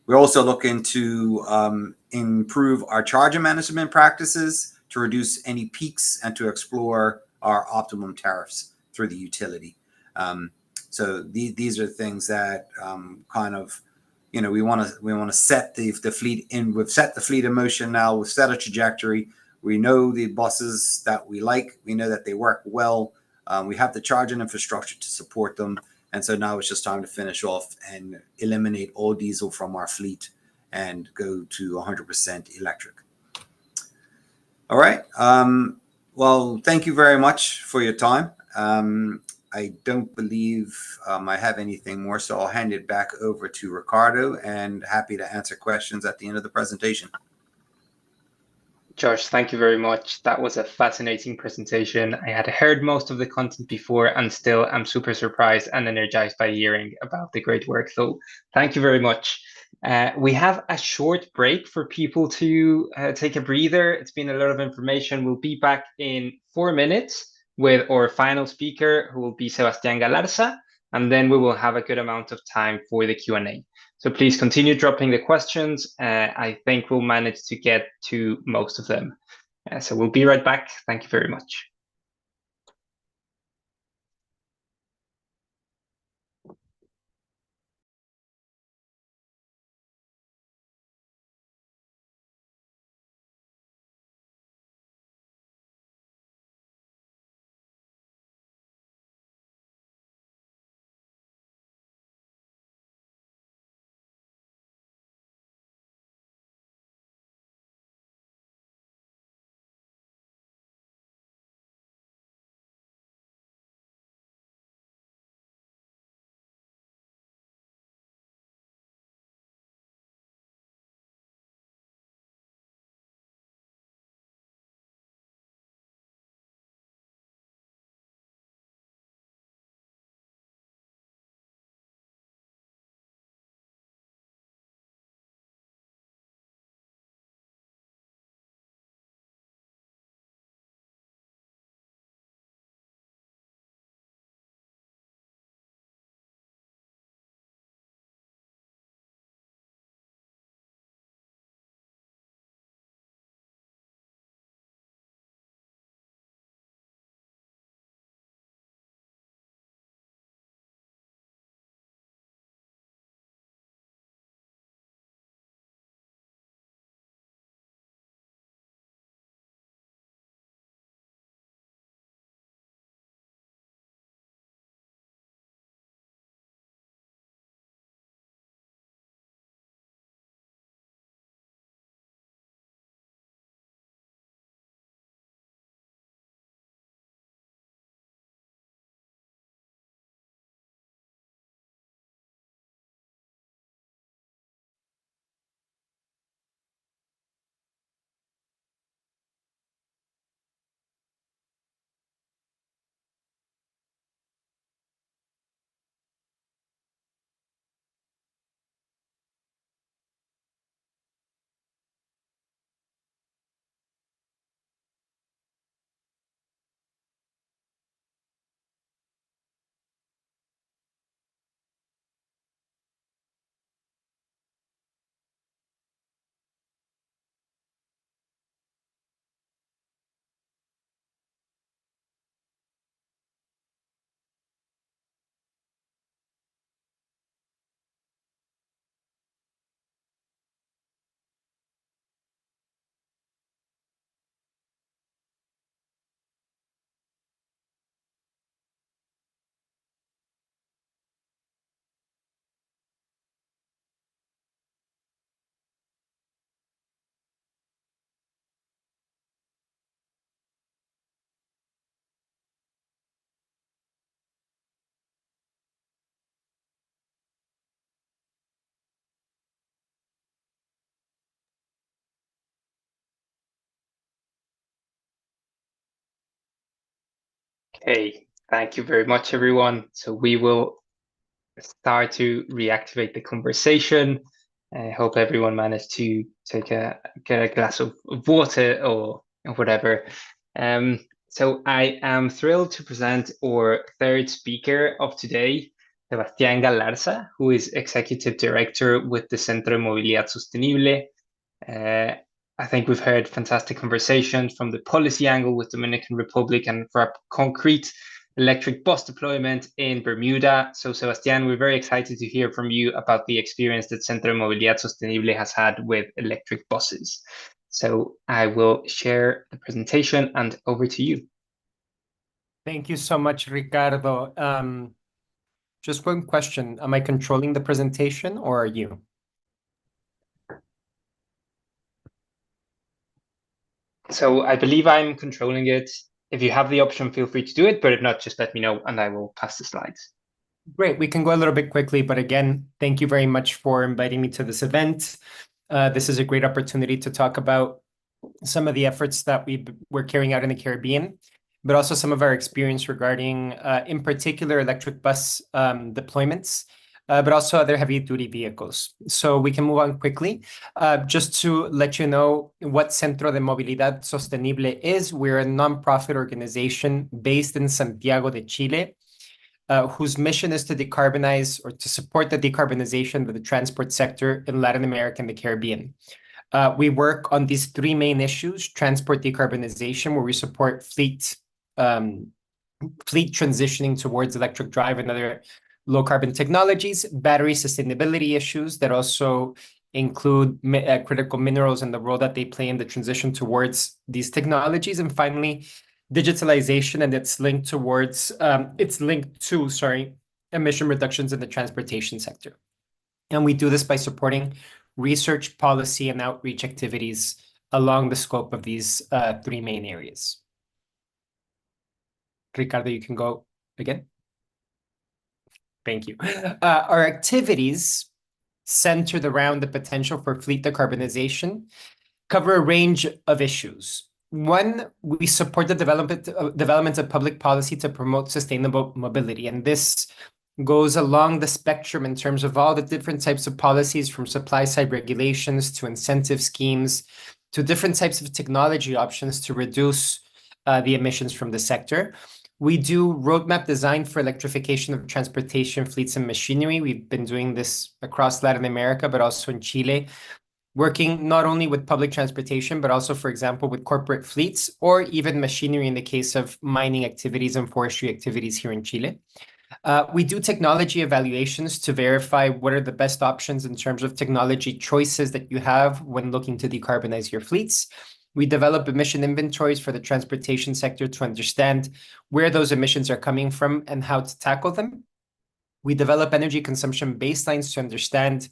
We're also looking to improve our charging management practices to reduce any peaks and to explore our optimum tariffs through the utility. So these are things that kind of, we want to set the fleet in. We've set the fleet in motion now. We've set a trajectory. We know the buses that we like. We know that they work well. We have the charging infrastructure to support them. And so now it's just time to finish off and eliminate all diesel from our fleet and go to 100% electric. All right. Well, thank you very much for your time. I don't believe I have anything more, so I'll hand it back over to Ricardo, and happy to answer questions at the end of the presentation. Josh, thank you very much. That was a fascinating presentation. I had heard most of the content before, and still I'm super surprised and energized by hearing about the great work. So thank you very much. We have a short break for people to take a breather. It's been a lot of information. We'll be back in 4 minutes with our final speaker, who will be Sebastián Galarza. and then we will have a good amount of time for the Q&A. So please continue dropping the questions. I think we'll manage to get to most of them. So we'll be right back. Thank you very much. Okay, thank you very much, everyone. So we will start to reactivate the conversation. I hope everyone managed to get a glass of water or whatever. So I am thrilled to present our third speaker of today, Sebastián Galarza, who is Executive Director with the Centro de Movilidad Sostenible. I think we've heard fantastic conversations from the policy angle with Dominican Republic and for a concrete electric bus deployment in Bermuda. So Sebastián, we're very excited to hear from you about the experience that Centro de Movilidad Sostenible has had with electric buses. So I will share the presentation and over to you. Thank you so much, Ricardo. Just one question. Am I controlling the presentation or are you? So I believe I'm controlling it. If you have the option, feel free to do it, but if not, just let me know and I will pass the slides. Great. We can go a little bit quickly, but again, thank you very much for inviting me to this event. This is a great opportunity to talk about some of the efforts that we're carrying out in the Caribbean, but also some of our experience regarding, in particular, electric bus deployments, but also other heavy-duty vehicles. So we can move on quickly. Just to let you know what Centro de Movilidad Sostenible is, we're a nonprofit organization based in Santiago de Chile. whose mission is to decarbonize or to support the decarbonization of the transport sector in Latin America and the Caribbean. We work on these three main issues: transport decarbonization, where we support fleet transitioning towards electric drive and other low carbon technologies; battery sustainability issues that also include critical minerals and the role that they play in the transition towards these technologies; and finally, digitalization and its linked to emission reductions in the transportation sector. And we do this by supporting research, policy, and outreach activities along the scope of these three main areas. Ricardo, you can go again. Thank you. Our activities centered around the potential for fleet decarbonization cover a range of issues. One, we support the development of public policy to promote sustainable mobility, and this goes along the spectrum in terms of all the different types of policies, from supply-side regulations to incentive schemes to different types of technology options to reduce the emissions from the sector. We do roadmap design for electrification of transportation fleets and machinery. We've been doing this across Latin America, but also in Chile, working not only with public transportation, but also, for example, with corporate fleets or even machinery in the case of mining activities and forestry activities here in Chile. We do technology evaluations to verify what are the best options in terms of technology choices that you have when looking to decarbonize your fleets. We develop emission inventories for the transportation sector to understand where those emissions are coming from and how to tackle them. We develop energy consumption baselines to understand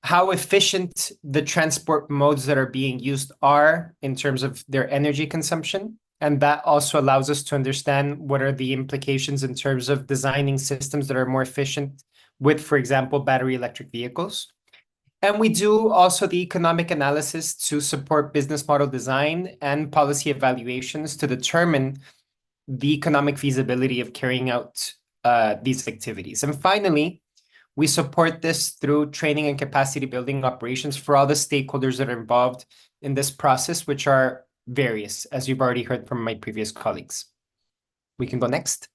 how efficient the transport modes that are being used are in terms of their energy consumption. And that also allows us to understand what are the implications in terms of designing systems that are more efficient with, for example, battery electric vehicles. And we do also the economic analysis to support business model design and policy evaluations to determine the economic feasibility of carrying out these activities. And finally, we support this through training and capacity building operations for all the stakeholders that are involved in this process, which are various, as you've already heard from my previous colleagues. We can go next.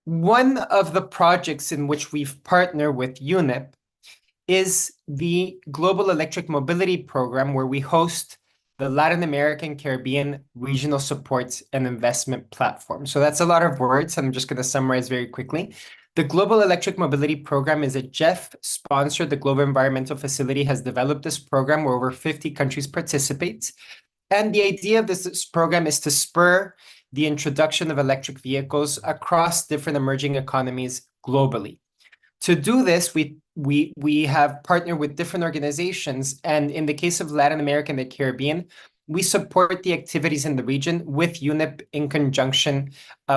One of the projects in which we've partnered with UNEP is the Global Electric Mobility Program, where we host the Latin American Caribbean Regional Support and Investment Platform. So that's a lot of words. I'm just going to summarize very quickly. The Global Electric Mobility Program is a GEF-sponsored. The Global Environmental Facility has developed this program where over 50 countries participate. And the idea of this program is to spur the introduction of electric vehicles across different emerging economies globally. To do this, we have partnered with different organizations. And in the case of Latin America and the Caribbean, we support the activities in the region with UNEP in conjunction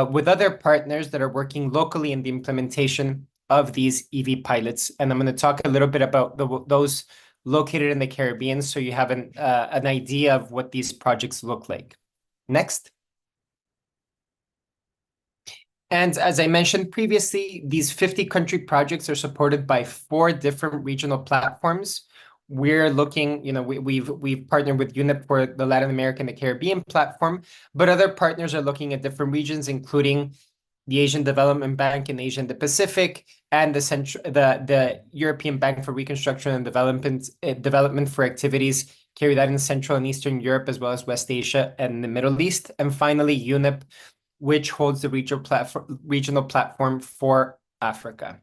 with other partners that are working locally in the implementation of these EV pilots. And I'm going to talk a little bit about those located in the Caribbean so you have an idea of what these projects look like. Next. And as I mentioned previously, these 50 country projects are supported by 4 different regional platforms. We're looking, we've partnered with UNEP for the Latin American and the Caribbean platform, but other partners are looking at different regions, including the Asian Development Bank in Asia and the Pacific, and the European Bank for Reconstruction and Development for activities carried out in Central and Eastern Europe, as well as West Asia and the Middle East. And finally, UNEP, which holds the regional platform for Africa.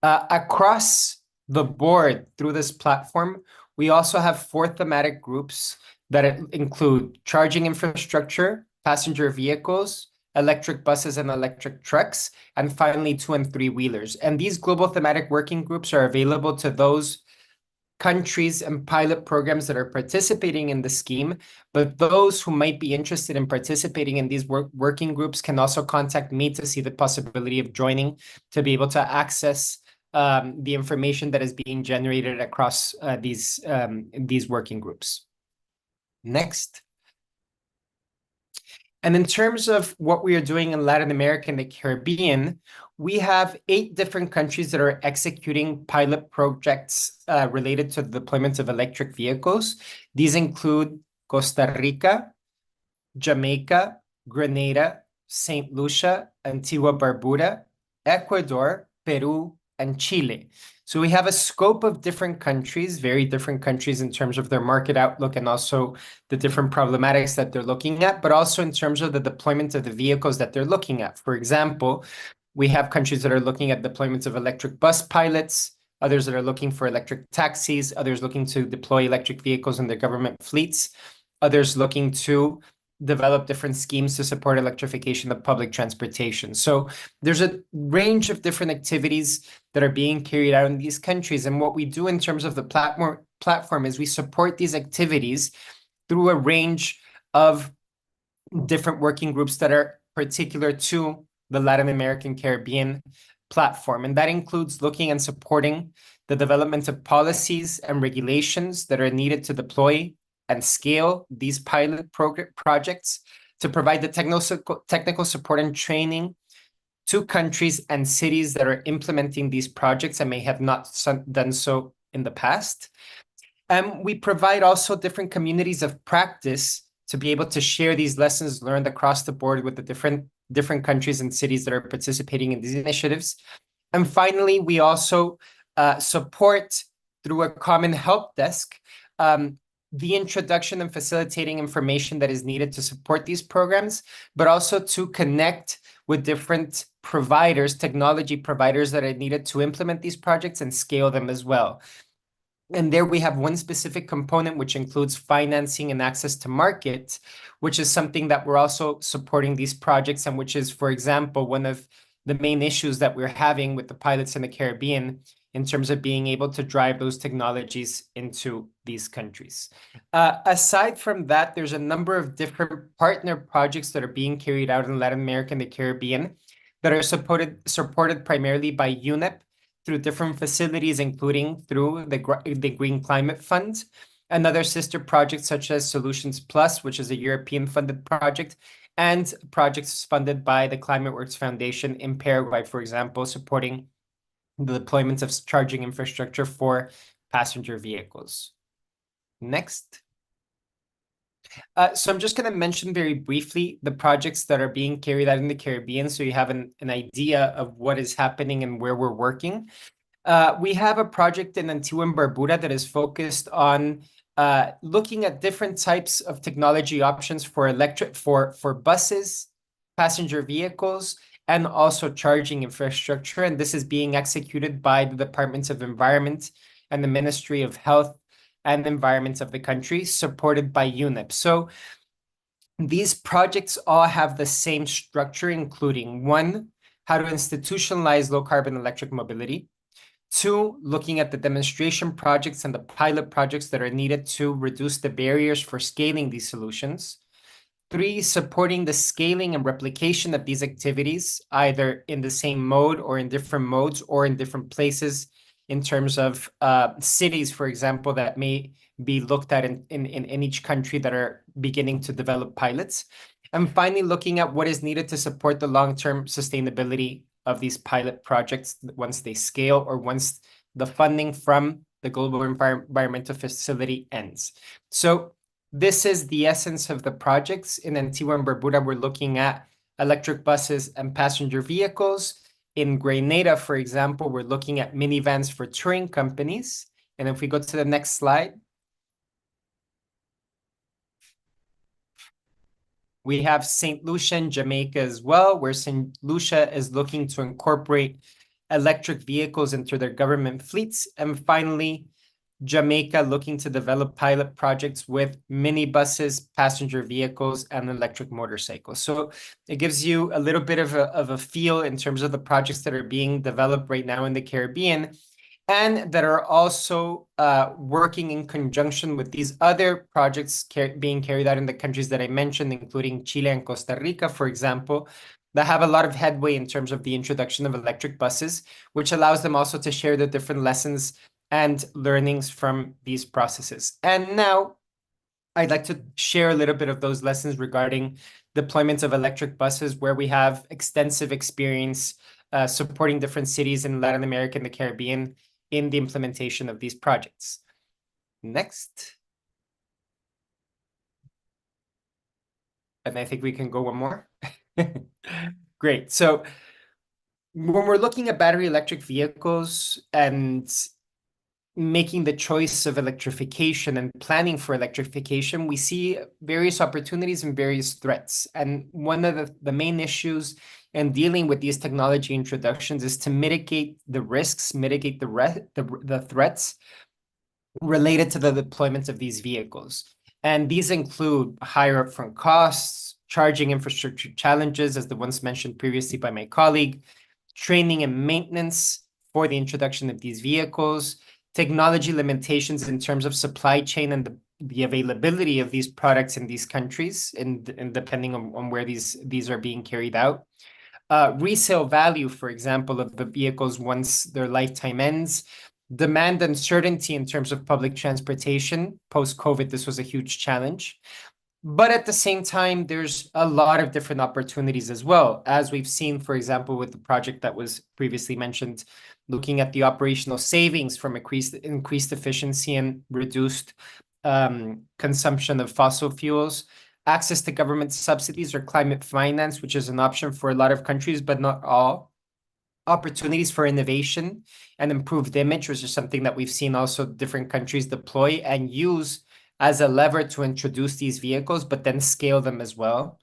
Across the board through this platform, we also have 4 thematic groups that include charging infrastructure, passenger vehicles, electric buses and electric trucks, and finally 2- and 3-wheelers. And these global thematic working groups are available to those countries and pilot programs that are participating in the scheme, but those who might be interested in participating in these working groups can also contact me to see the possibility of joining, to be able to access the information that is being generated across these working groups. Next. And in terms of what we are doing in Latin America and the Caribbean, we have 8 different countries that are executing pilot projects related to the deployment of electric vehicles. These include Costa Rica, Jamaica, Grenada, Saint Lucia, Antigua Barbuda, Ecuador, Peru, and Chile. So we have a scope of different countries, very different countries in terms of their market outlook and also the different problematics that they're looking at, but also in terms of the deployment of the vehicles that they're looking at. For example, we have countries that are looking at deployments of electric bus pilots, others that are looking for electric taxis, others looking to deploy electric vehicles in their government fleets, others looking to develop different schemes to support electrification of public transportation. So there's a range of different activities that are being carried out in these countries. And what we do in terms of the platform is we support these activities through a range of different working groups that are particular to the Latin American Caribbean platform. And that includes looking and supporting the development of policies and regulations that are needed to deploy and scale these pilot projects, to provide the technical support and training to countries and cities that are implementing these projects and may have not done so in the past. And we provide also different communities of practice to be able to share these lessons learned across the board with the different countries and cities that are participating in these initiatives. And finally, we also support through a common help desk the introduction and facilitating information that is needed to support these programs, but also to connect with different providers, technology providers that are needed to implement these projects and scale them as well. And there we have one specific component, which includes financing and access to market, which is something that we're also supporting these projects, and which is, for example, one of the main issues that we're having with the pilots in the Caribbean in terms of being able to drive those technologies into these countries. Aside from that, there's a number of different partner projects that are being carried out in Latin America and the Caribbean that are supported primarily by UNEP through different facilities, including through the Green Climate Fund, and other sister projects such as Solutions Plus, which is a European-funded project, and projects funded by the Climate Works Foundation in Paraguay, for example, supporting the deployment of charging infrastructure for passenger vehicles. Next. So I'm just going to mention very briefly the projects that are being carried out in the Caribbean, so you have an idea of what is happening and where we're working. We have a project in Antigua and Barbuda that is focused on looking at different types of technology options for for buses, passenger vehicles, and also charging infrastructure. And this is being executed by the Departments of Environment and the Ministry of Health and Environment of the country, supported by UNEP. So these projects all have the same structure, including 1, how to institutionalize low carbon electric mobility. 2, looking at the demonstration projects and the pilot projects that are needed to reduce the barriers for scaling these solutions. 3, supporting the scaling and replication of these activities, either in the same mode or in different modes or in different places in terms of cities, for example, that may be looked at in each country that are beginning to develop pilots. And finally, looking at what is needed to support the long-term sustainability of these pilot projects once they scale or once the funding from the Global Environmental Facility ends. So this is the essence of the projects. In Antigua and Barbuda, we're looking at electric buses and passenger vehicles. In Grenada, for example, we're looking at minivans for touring companies. And if we go to the next slide, we have St. Lucia in Jamaica as well, where St. Lucia is looking to incorporate electric vehicles into their government fleets. And finally, Jamaica looking to develop pilot projects with minibuses, passenger vehicles, and electric motorcycles. So it gives you a little bit of a feel in terms of the projects that are being developed right now in the Caribbean, and that are also working in conjunction with these other projects being carried out in the countries that I mentioned, including Chile and Costa Rica, for example, that have a lot of headway in terms of the introduction of electric buses, which allows them also to share the different lessons and learnings from these processes. And now I'd like to share a little bit of those lessons regarding deployments of electric buses, where we have extensive experience supporting different cities in Latin America and the Caribbean in the implementation of these projects. Next. And I think we can go one more. Great. So when we're looking at battery electric vehicles and making the choice of electrification and planning for electrification, we see various opportunities and various threats. And one of the main issues in dealing with these technology introductions is to mitigate the risks, mitigate the threats related to the deployment of these vehicles. And these include higher upfront costs, charging infrastructure challenges, as the ones mentioned previously by my colleague, training and maintenance for the introduction of these vehicles, technology limitations in terms of supply chain and the availability of these products in these countries, and depending on where these are being carried out. Resale value, for example, of the vehicles once their lifetime ends. Demand uncertainty in terms of public transportation. Post-COVID, this was a huge challenge. But at the same time, there's a lot of different opportunities as well, as we've seen, for example, with the project that was previously mentioned, looking at the operational savings from increased efficiency and reduced consumption of fossil fuels, access to government subsidies or climate finance, which is an option for a lot of countries, but not all. Opportunities for innovation and improved image, which is something that we've seen also different countries deploy and use as a lever to introduce these vehicles, but then scale them as well.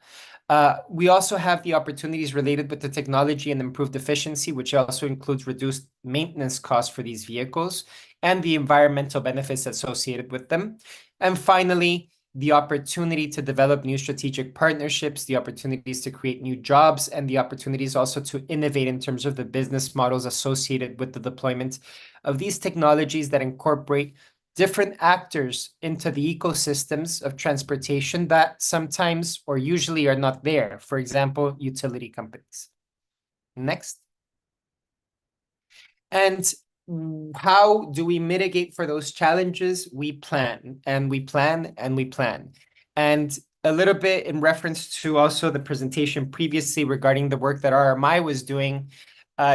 We also have the opportunities related with the technology and improved efficiency, which also includes reduced maintenance costs for these vehicles and the environmental benefits associated with them. And finally, the opportunity to develop new strategic partnerships, the opportunities to create new jobs, and the opportunities also to innovate in terms of the business models associated with the deployment of these technologies that incorporate different actors into the ecosystems of transportation that sometimes or usually are not there. For example, utility companies. Next. And how do we mitigate for those challenges? We plan and we plan and we plan. And a little bit in reference to also the presentation previously regarding the work that RMI was doing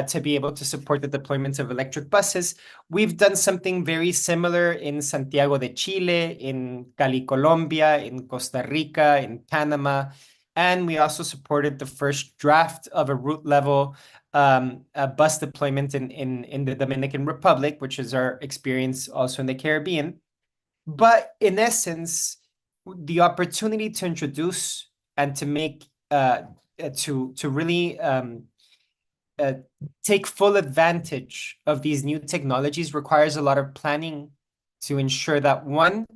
to be able to support the deployment of electric buses. We've done something very similar in Santiago de Chile, in Cali, Colombia, in Costa Rica, in Panama, and we also supported the first draft of a route level bus deployment in the Dominican Republic, which is our experience also in the Caribbean. But in essence, the opportunity to introduce and to make to really take full advantage of these new technologies requires a lot of planning to ensure that, one,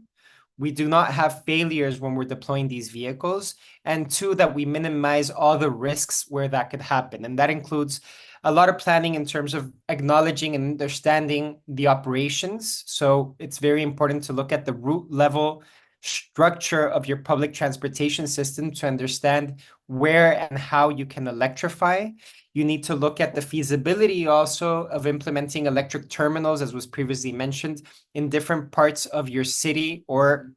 we do not have failures when we're deploying these vehicles, and two, that we minimize all the risks where that could happen. And that includes a lot of planning in terms of acknowledging and understanding the operations. So it's very important to look at the route level structure of your public transportation system to understand where and how you can electrify. You need to look at the feasibility also of implementing electric terminals, as was previously mentioned, in different parts of your city or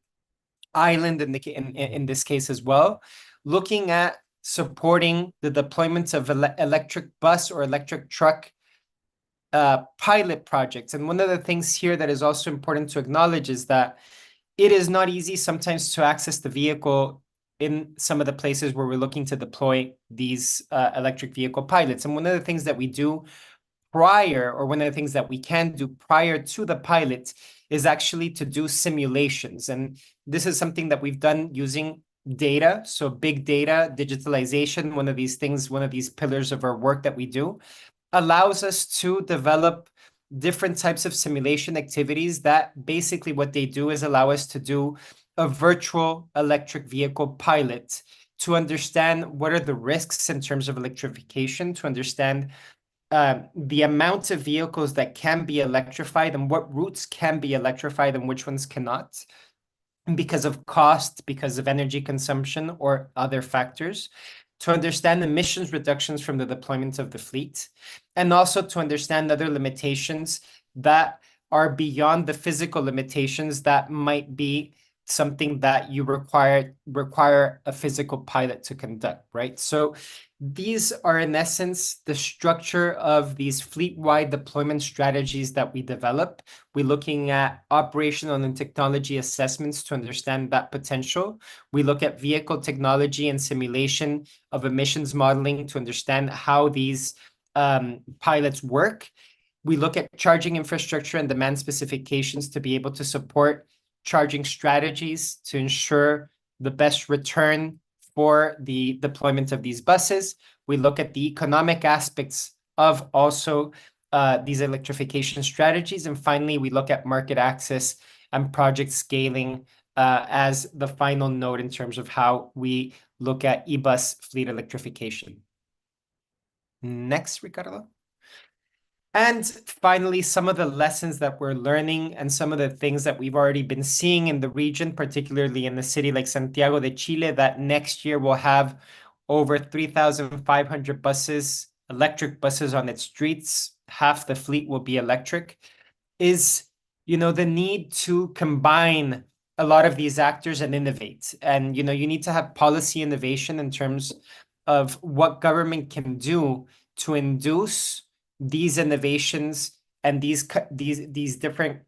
island in this case as well. Looking at supporting the deployment of electric bus or electric truck pilot projects. And one of the things here that is also important to acknowledge is that it is not easy sometimes to access the vehicle in some of the places where we're looking to deploy these electric vehicle pilots. And one of the things that we do prior, or one of the things that we can do prior to the pilot, is actually to do simulations. And this is something that we've done using data. So big data, digitalization, one of these things, one of these pillars of our work that we do, allows us to develop different types of simulation activities that basically what they do is allow us to do a virtual electric vehicle pilot to understand what are the risks in terms of electrification, to understand the amount of vehicles that can be electrified and what routes can be electrified and which ones cannot, because of cost, because of energy consumption or other factors, to understand emissions reductions from the deployment of the fleet, and also to understand other limitations that are beyond the physical limitations that might be something that you require a physical pilot to conduct, right? So these are in essence the structure of these fleet-wide deployment strategies that we develop. We're looking at operational and technology assessments to understand that potential. We look at vehicle technology and simulation of emissions modeling to understand how these pilots work. We look at charging infrastructure and demand specifications to be able to support charging strategies to ensure the best return for the deployment of these buses. We look at the economic aspects of also these electrification strategies. And finally, we look at market access and project scaling as the final note in terms of how we look at e-bus fleet electrification. Next, Ricardo. And finally, some of the lessons that we're learning and some of the things that we've already been seeing in the region, particularly in a city like Santiago de Chile, that next year will have over 3,500 buses, electric buses on its streets. Half the fleet will be electric, is, the need to combine a lot of these actors and innovate. And, you need to have policy innovation in terms of what government can do to induce these innovations and these different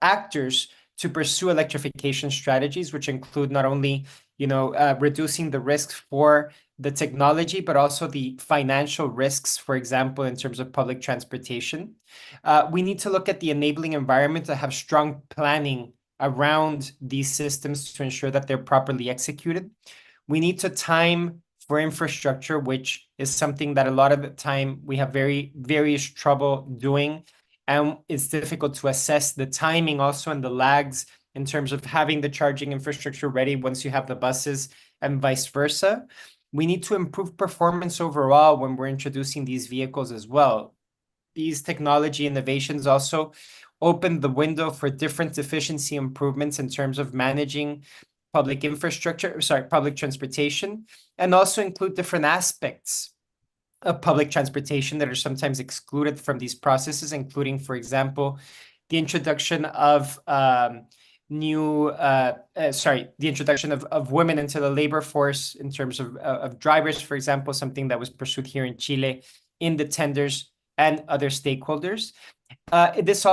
actors to pursue electrification strategies, which include not only reducing the risks for the technology, but also the financial risks, for example, in terms of public transportation. We need to look at the enabling environment to have strong planning around these systems to ensure that they're properly executed. We need to time for infrastructure, which is something that a lot of the time we have various trouble doing. And it's difficult to assess the timing also and the lags in terms of having the charging infrastructure ready once you have the buses and vice versa. We need to improve performance overall when we're introducing these vehicles as well. These technology innovations also open the window for different efficiency improvements in terms of managing public transportation, and also include different aspects of public transportation that are sometimes excluded from these processes, including, for example, the introduction of women into the labor force in terms of drivers, for example, something that was pursued here in Chile in the tenders and other stakeholders. This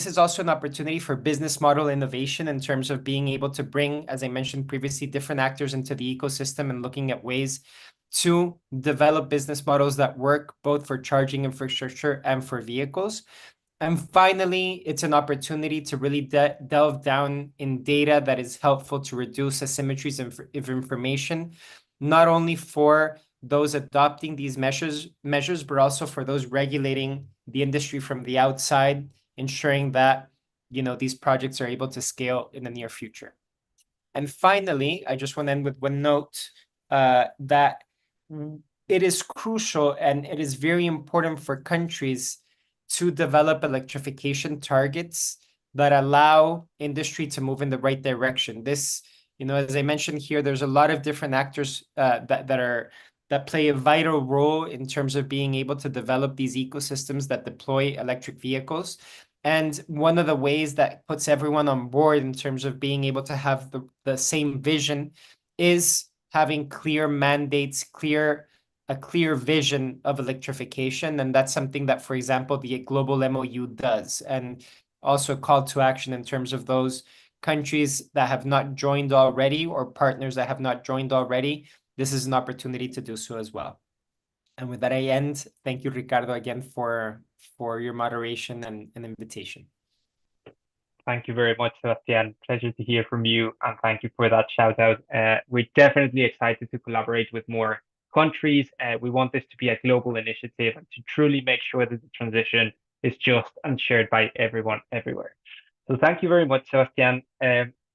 is also an opportunity for business model innovation in terms of being able to bring, as I mentioned previously, different actors into the ecosystem and looking at ways to develop business models that work both for charging infrastructure and for vehicles. And finally, it's an opportunity to really delve down in data that is helpful to reduce asymmetries of information, not only for those adopting these measures, but also for those regulating the industry from the outside, ensuring that these projects are able to scale in the near future. And finally, I just want to end with one note that it is crucial and it is very important for countries to develop electrification targets that allow industry to move in the right direction. This, as I mentioned here, there's a lot of different actors that play a vital role in terms of being able to develop these ecosystems that deploy electric vehicles. And one of the ways that puts everyone on board in terms of being able to have the same vision is having clear mandates, a clear vision of electrification. And that's something that, for example, the Global MOU does. And also call to action in terms of those countries that have not joined already or partners that have not joined already. This is an opportunity to do so as well. And with that, I end. Thank you, Ricardo, again for your moderation and invitation. Thank you very much, Sebastian. Pleasure to hear from you, and thank you for that shout out. We're definitely excited to collaborate with more countries. We want this to be a global initiative and to truly make sure that the transition is just and shared by everyone everywhere. So thank you very much, Sebastian.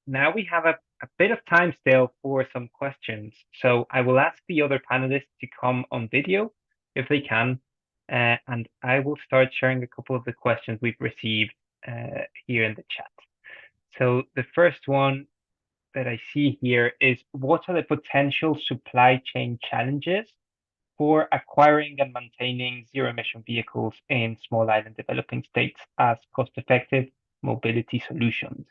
Now we have a bit of time still for some questions. So I will ask the other panelists to come on video if they can. And I will start sharing a couple of the questions we've received here in the chat. So the first one that I see here is, what are the potential supply chain challenges for acquiring and maintaining zero-emission vehicles in small island developing states as cost-effective mobility solutions?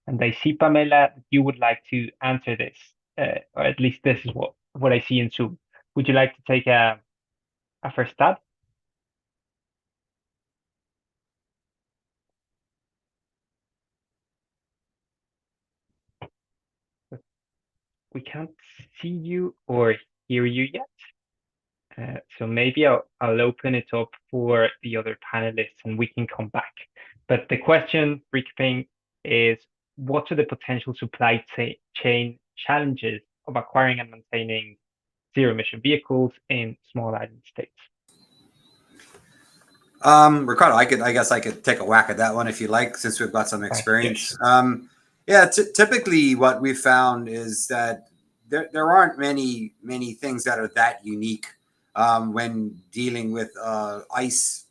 And I see, Pamela, you would like to answer this, or at least this is what I see in Zoom. Would you like to take a first stab? We can't see you or hear you yet. So maybe I'll open it up for the other panelists and we can come back. But the question, recapping, is what are the potential supply chain challenges of acquiring and maintaining zero-emission vehicles in small island states? Ricardo, I guess I could take a whack at that one if you like, since we've got some experience. Yeah, typically what we've found is that there aren't many things that are that unique when dealing with ICE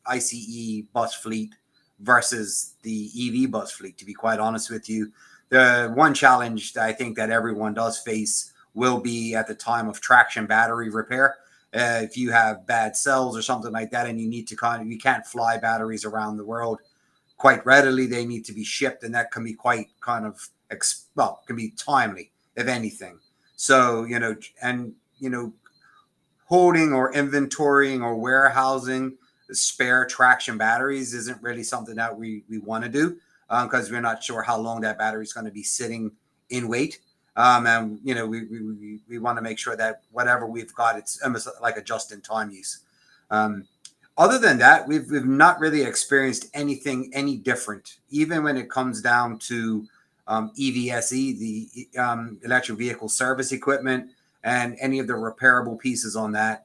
bus fleet versus the EV bus fleet. To be quite honest with you, the one challenge that I think that everyone does face will be at the time of traction battery repair. If you have bad cells or something like that, and you need to you can't fly batteries around the world quite readily. They need to be shipped, and that can be quite can be timely, if anything. So, holding or inventorying or warehousing spare traction batteries isn't really something that we want to do because we're not sure how long that battery is going to be sitting in wait. And we want to make sure that whatever we've got, it's almost like a just-in-time use. Other than that, we've not really experienced anything any different, even when it comes down to EVSE, the electric vehicle service equipment, and any of the repairable pieces on that.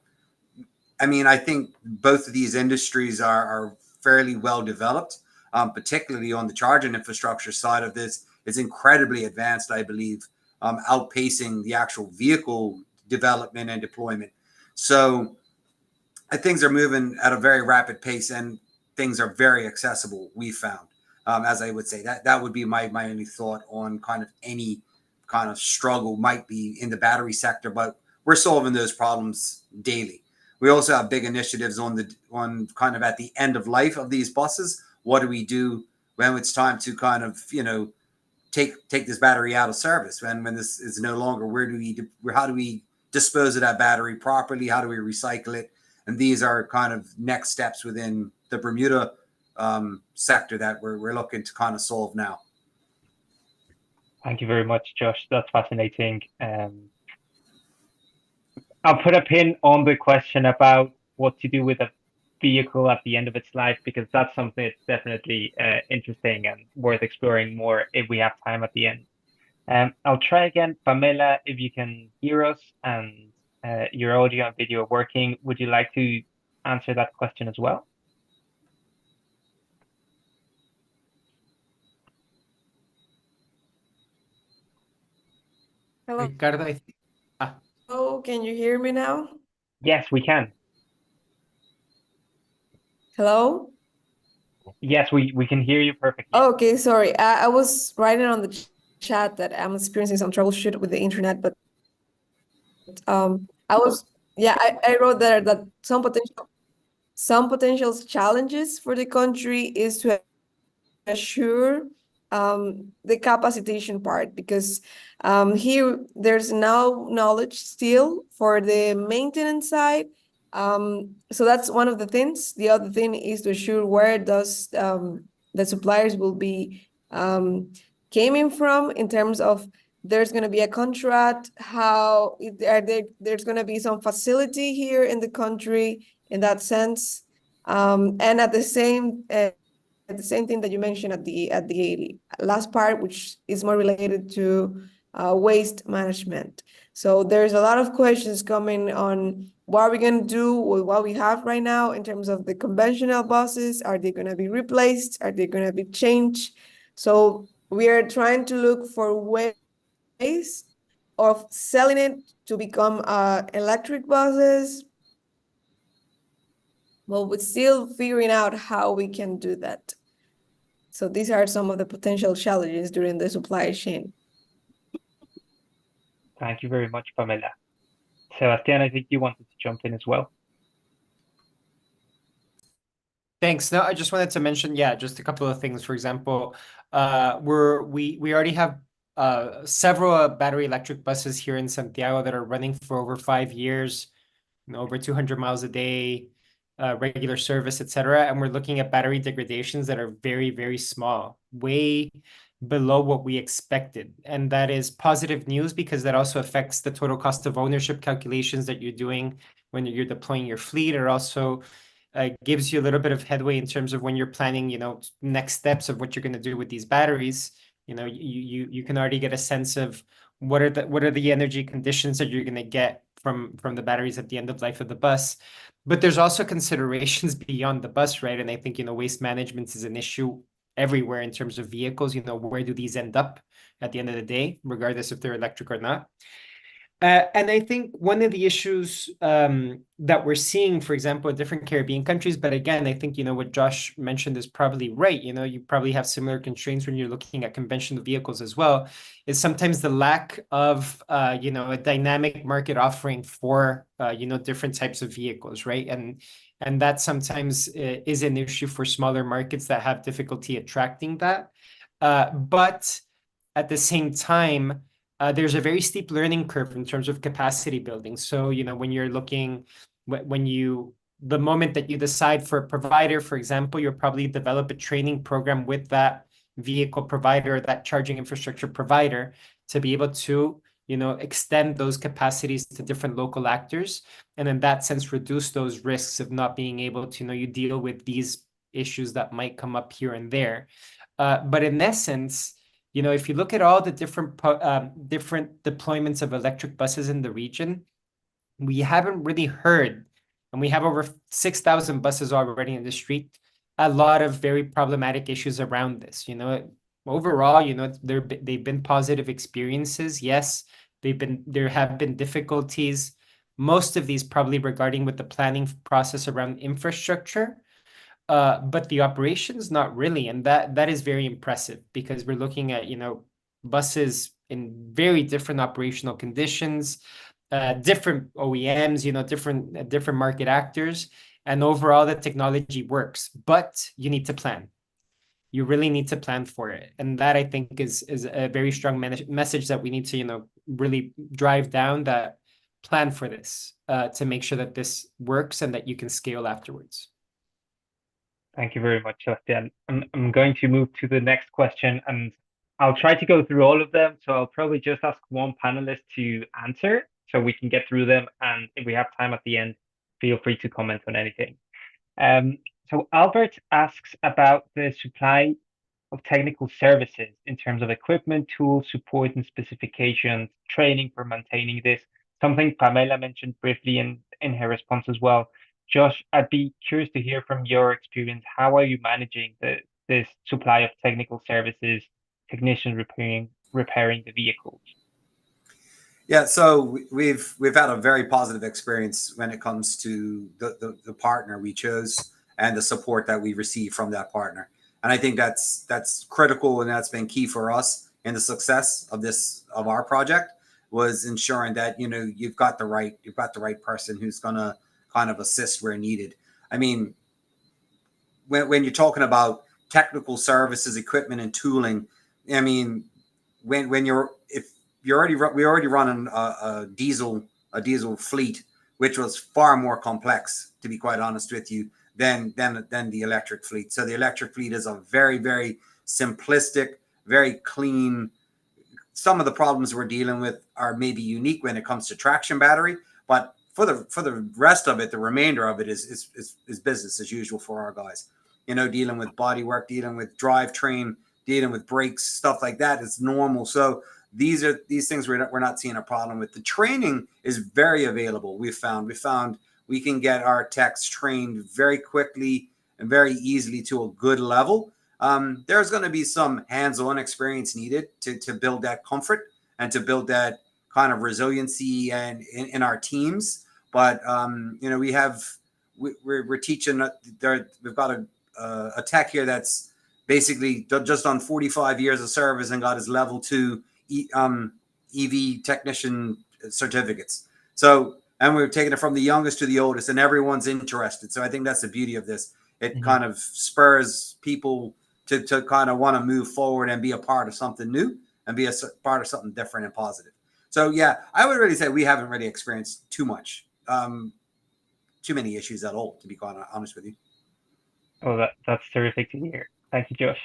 I mean, I think both of these industries are fairly well developed, particularly on the charging infrastructure side of this. It's incredibly advanced, I believe, outpacing the actual vehicle development and deployment. So things are moving at a very rapid pace and things are very accessible, we found. As I would say, that would be my only thought on kind of any kind of struggle might be in the battery sector, but we're solving those problems daily. We also have big initiatives on kind of at the end of life of these buses. What do we do when it's time to kind of, take this battery out of service when this is no longer, how do we dispose of that battery properly? How do we recycle it? And these are kind of next steps within the Bermuda sector that we're looking to kind of solve now. Thank you very much, Josh. That's fascinating. I'll put a pin on the question about what to do with a vehicle at the end of its life, because that's something that's definitely interesting and worth exploring more if we have time at the end. I'll try again. Pamela, if you can hear us and your audio and video are working, would you like to answer that question as well? Hello. Ricardo, Oh, can you hear me now? Yes, we can. Hello? Yes, we can hear you perfectly. Okay, sorry. I was writing on the chat that I'm experiencing some troubleshoot with the internet, but I wrote there that some potential challenges for the country is to assure the capacitation part, because here there's no knowledge still for the maintenance side. So that's one of the things. The other thing is to assure where does the suppliers will be coming from in terms of there's going to be a contract, there's going to be some facility here in the country in that sense. And at the same thing that you mentioned at the last part, which is more related to waste management. So there's a lot of questions coming on what are we going to do with what we have right now in terms of the conventional buses. Are they going to be replaced? Are they going to be changed? So we are trying to look for ways of selling it to become electric buses. Well, we're still figuring out how we can do that. So these are some of the potential challenges during the supply chain. Thank you very much, Pamela. Sebastian, I think you wanted to jump in as well. Thanks. No, I just wanted to mention, yeah, just a couple of things. For example, we already have several battery electric buses here in Santiago that are running for over 5 years, over 200 miles a day, regular service, etc. And we're looking at battery degradations that are very, very small, way below what we expected. And that is positive news because that also affects the total cost of ownership calculations that you're doing when you're deploying your fleet. It also gives you a little bit of headway in terms of when you're planning, next steps of what you're going to do with these batteries. You can already get a sense of what are the energy conditions that you're going to get from the batteries at the end of life of the bus. But there's also considerations beyond the bus, right? And I think, waste management is an issue everywhere in terms of vehicles. Where do these end up at the end of the day, regardless if they're electric or not? And I think one of the issues that we're seeing, for example, in different Caribbean countries, but again, I think, what Josh mentioned is probably right. You probably have similar constraints when you're looking at conventional vehicles as well, is sometimes the lack of, a dynamic market offering for, different types of vehicles, right? And that sometimes is an issue for smaller markets that have difficulty attracting that. But at the same time, there's a very steep learning curve in terms of capacity building. So, when you're looking, the moment that you decide for a provider, for example, you'll probably develop a training program with that vehicle provider, that charging infrastructure provider, to be able to, extend those capacities to different local actors. And in that sense, reduce those risks of not being able to, you deal with these issues that might come up here and there. But in essence, if you look at all the different deployments of electric buses in the region, we haven't really heard, and we have over 6,000 buses already in the street, a lot of very problematic issues around this. Overall, they've been positive experiences. Yes, there have been difficulties. Most of these probably regarding with the planning process around infrastructure. But the operations, not really. And that is very impressive because we're looking at, buses in very different operational conditions, different OEMs, different market actors. And overall, the technology works, but you need to plan. You really need to plan for it. And that, I think, is a very strong message that we need to, really drive down, that plan for this to make sure that this works and that you can scale afterwards. Thank you very much, Sebastian. I'm going to move to the next question, and I'll try to go through all of them. So I'll probably just ask one panelist to answer so we can get through them. And if we have time at the end, feel free to comment on anything. So Albert asks about the supply of technical services in terms of equipment, tools, support, and specifications, training for maintaining this. Something Pamela mentioned briefly in her response as well. Josh, I'd be curious to hear from your experience. How are you managing this supply of technical services, technicians repairing the vehicles? Yeah, so we've had a very positive experience when it comes to the partner we chose and the support that we receive from that partner. And I think that's critical, and that's been key for us in the success of our project, was ensuring that you've got the right person who's gonna kind of assist where needed. I mean, when you're talking about technical services, equipment, and tooling, I mean, we already running a diesel fleet, which was far more complex, to be quite honest with you, than the electric fleet. So the electric fleet is a very, very simplistic, very clean. Some of the problems we're dealing with are maybe unique when it comes to traction battery, but for the rest of it, the remainder of it is business as usual for our guys. Dealing with body work, dealing with drivetrain, dealing with brakes, stuff like that is normal. So these things we're not seeing a problem with. The training is very available. We found we can get our techs trained very quickly and very easily to a good level. There's going to be some hands-on experience needed to build that comfort and to build that kind of resiliency and in our teams. But we're teaching. We've got a tech here that's basically just on 45 years of service and got his level 2 EV technician certificates. So, and we're taking it from the youngest to the oldest, and everyone's interested. So I think that's the beauty of this, It kind of spurs people to kind of want to move forward and be a part of something new and be a part of something different and positive. So yeah, I would really say we haven't really experienced too many issues at all, to be quite honest with you. Oh, that's terrific to hear. Thank you, Josh.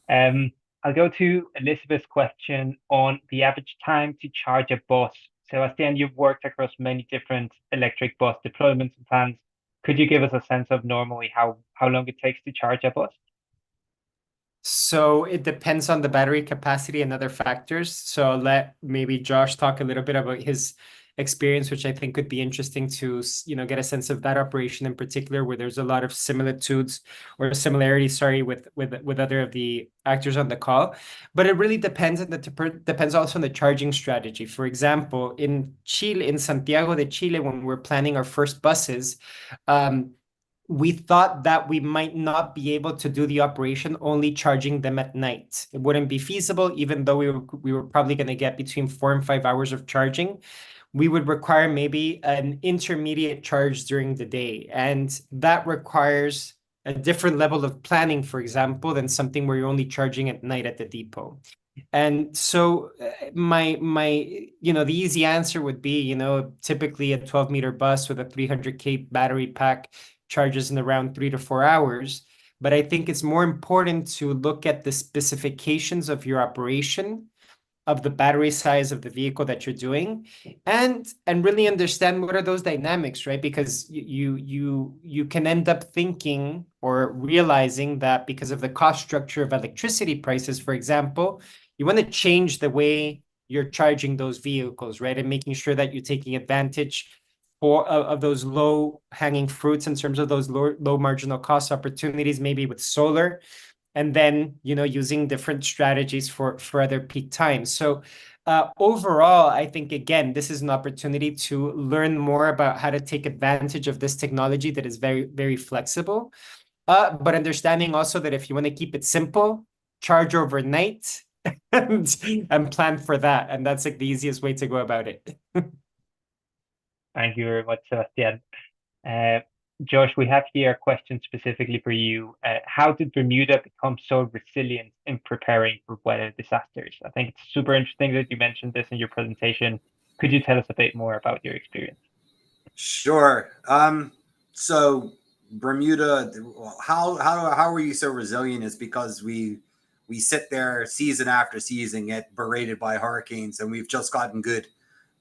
I'll go to Elizabeth's question on the average time to charge a bus. Sebastian, you've worked across many different electric bus deployments and plans. Could you give us a sense of normally how long it takes to charge a bus? So it depends on the battery capacity and other factors. So let maybe Josh talk a little bit about his experience, which I think could be interesting to, get a sense of that operation in particular, where there's a lot of similitudes or similarities, sorry, with other of the actors on the call. But it really depends, and depends also on the charging strategy. For example, in Chile, in Santiago de Chile, when we're planning our first buses, we thought that we might not be able to do the operation only charging them at night. It wouldn't be feasible, even though we were probably going to get between 4 and 5 hours of charging. We would require maybe an intermediate charge during the day. And that requires a different level of planning, for example, than something where you're only charging at night at the depot. And so my the easy answer would be, typically a 12-meter bus with a 300K battery pack charges in around 3 to 4 hours. But I think it's more important to look at the specifications of your operation, of the battery size of the vehicle that you're doing, and really understand what are those dynamics, right? Because you can end up thinking or realizing that because of the cost structure of electricity prices, for example, you want to change the way you're charging those vehicles, right? And making sure that you're taking advantage of those low-hanging fruits in terms of those low marginal cost opportunities, maybe with solar, and then using different strategies for other peak times. So overall, I think, again, this is an opportunity to learn more about how to take advantage of this technology that is very, very flexible, but understanding also that if you want to keep it simple, charge overnight and plan for that. And that's like the easiest way to go about it. Thank you very much, Sebastian. Josh, we have here a question specifically for you. How did Bermuda become so resilient in preparing for weather disasters? I think it's super interesting that you mentioned this in your presentation. Could you tell us a bit more about your experience? Sure. So Bermuda, how are you so resilient? Is because we sit there season after season, get berated by hurricanes, and we've just gotten good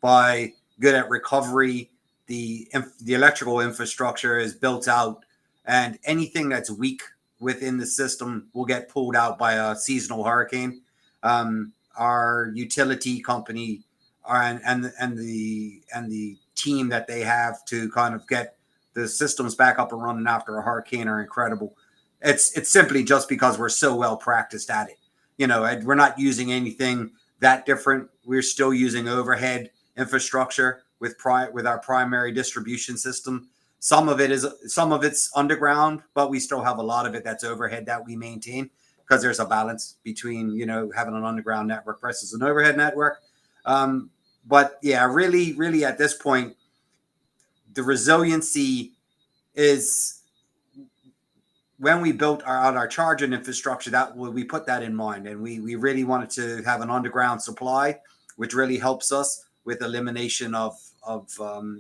at recovery. The electrical infrastructure is built out, and anything that's weak within the system will get pulled out by a seasonal hurricane. Our utility company and the team that they have to kind of get the systems back up and running after a hurricane are incredible. It's simply just because we're so well practiced at it. We're not using anything that different. We're still using overhead infrastructure with our primary distribution system. Some of it's underground, but we still have a lot of it that's overhead that we maintain, because there's a balance between having an underground network versus an overhead network. But yeah, really at this point, the resiliency is when we built our charging infrastructure, that we put that in mind, and we really wanted to have an underground supply, which really helps us with elimination of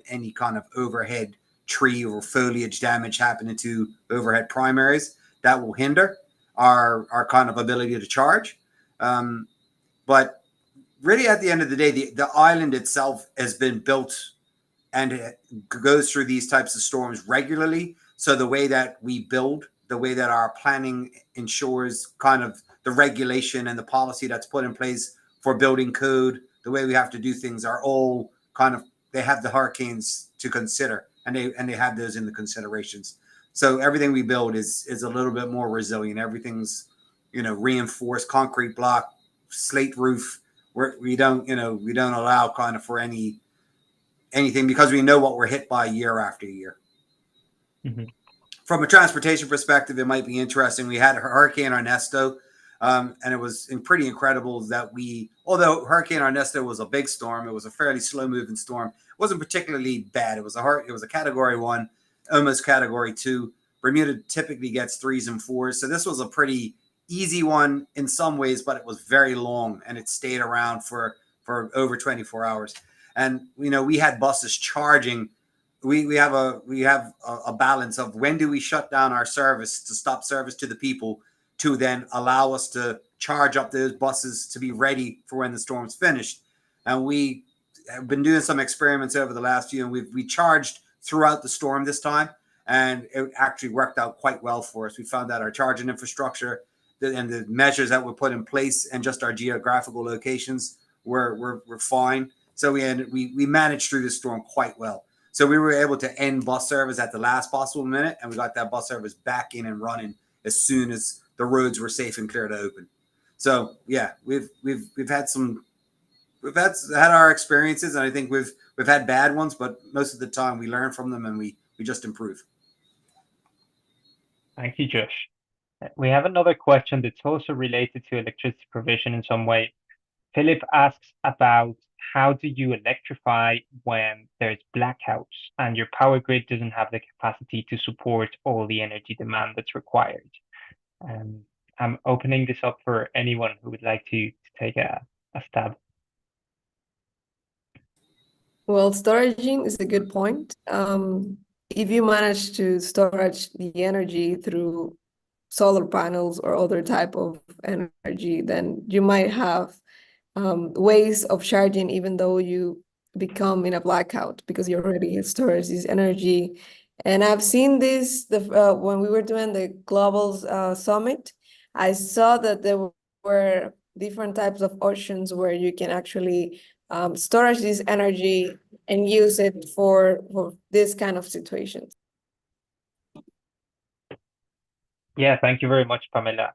any kind of overhead tree or foliage damage happening to overhead primaries that will hinder our kind of ability to charge. But really, at the end of the day, the island itself has been built and it goes through these types of storms regularly. So the way that we build, the way that our planning ensures kind of the regulation and the policy that's put in place for building code, the way we have to do things are all kind of, they have the hurricanes to consider, and they have those in the considerations. So everything we build is a little bit more resilient. Everything's, reinforced concrete block, slate roof. We don't allow kind of for anything, because we know what we're hit by year after year. Mm-hmm. From a transportation perspective, it might be interesting. We had Hurricane Ernesto, and it was pretty incredible that although Hurricane Ernesto was a big storm, it was a fairly slow moving storm. It wasn't particularly bad. It was a Category 1, almost Category 2. Bermuda typically gets 3s and 4s. So this was a pretty easy one in some ways, but it was very long and it stayed around for over 24 hours. And, you know, we had buses charging. We have a balance of when do we shut down our service to stop service to the people to then allow us to charge up those buses to be ready for when the storm's finished. And we have been doing some experiments over the last few, and we charged throughout the storm this time, and it actually worked out quite well for us. We found that our charging infrastructure and the measures that were put in place and just our geographical locations were fine. So we managed through the storm quite well. So we were able to end bus service at the last possible minute, and we got that bus service back in and running as soon as the roads were safe and clear to open. So yeah, we've had our experiences, and I think we've had bad ones, but most of the time we learn from them and we just improve. Thank you, Josh. We have another question that's also related to electricity provision in some way. Philip asks about how do you electrify when there's blackouts and your power grid doesn't have the capacity to support all the energy demand that's required? I'm opening this up for anyone who would like to take a stab. Well, storaging is a good point. If you manage to storage the energy through solar panels or other type of energy, then you might have ways of charging even though you become in a blackout because you already stored this energy. And I've seen this when we were doing the Global Summit. I saw that there were different types of options where you can actually storage this energy and use it for this kind of situations. Yeah, thank you very much, Pamela.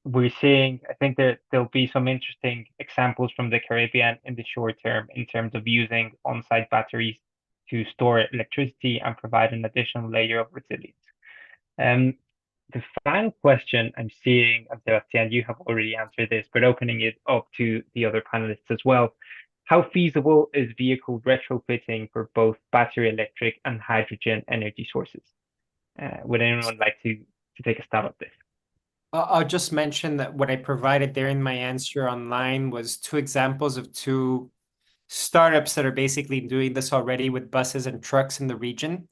We're seeing, I think there'll be some interesting examples from the Caribbean in the short term in terms of using on-site batteries to store electricity and provide an additional layer of resilience. The final question I'm seeing, and Sebastian, you have already answered this, but opening it up to the other panelists as well. How feasible is vehicle retrofitting for both battery electric and hydrogen energy sources? Would anyone like to take a stab at this? I'll just mention that what I provided there in my answer online was 2 examples of 2 startups that are basically doing this already with buses and trucks in the region.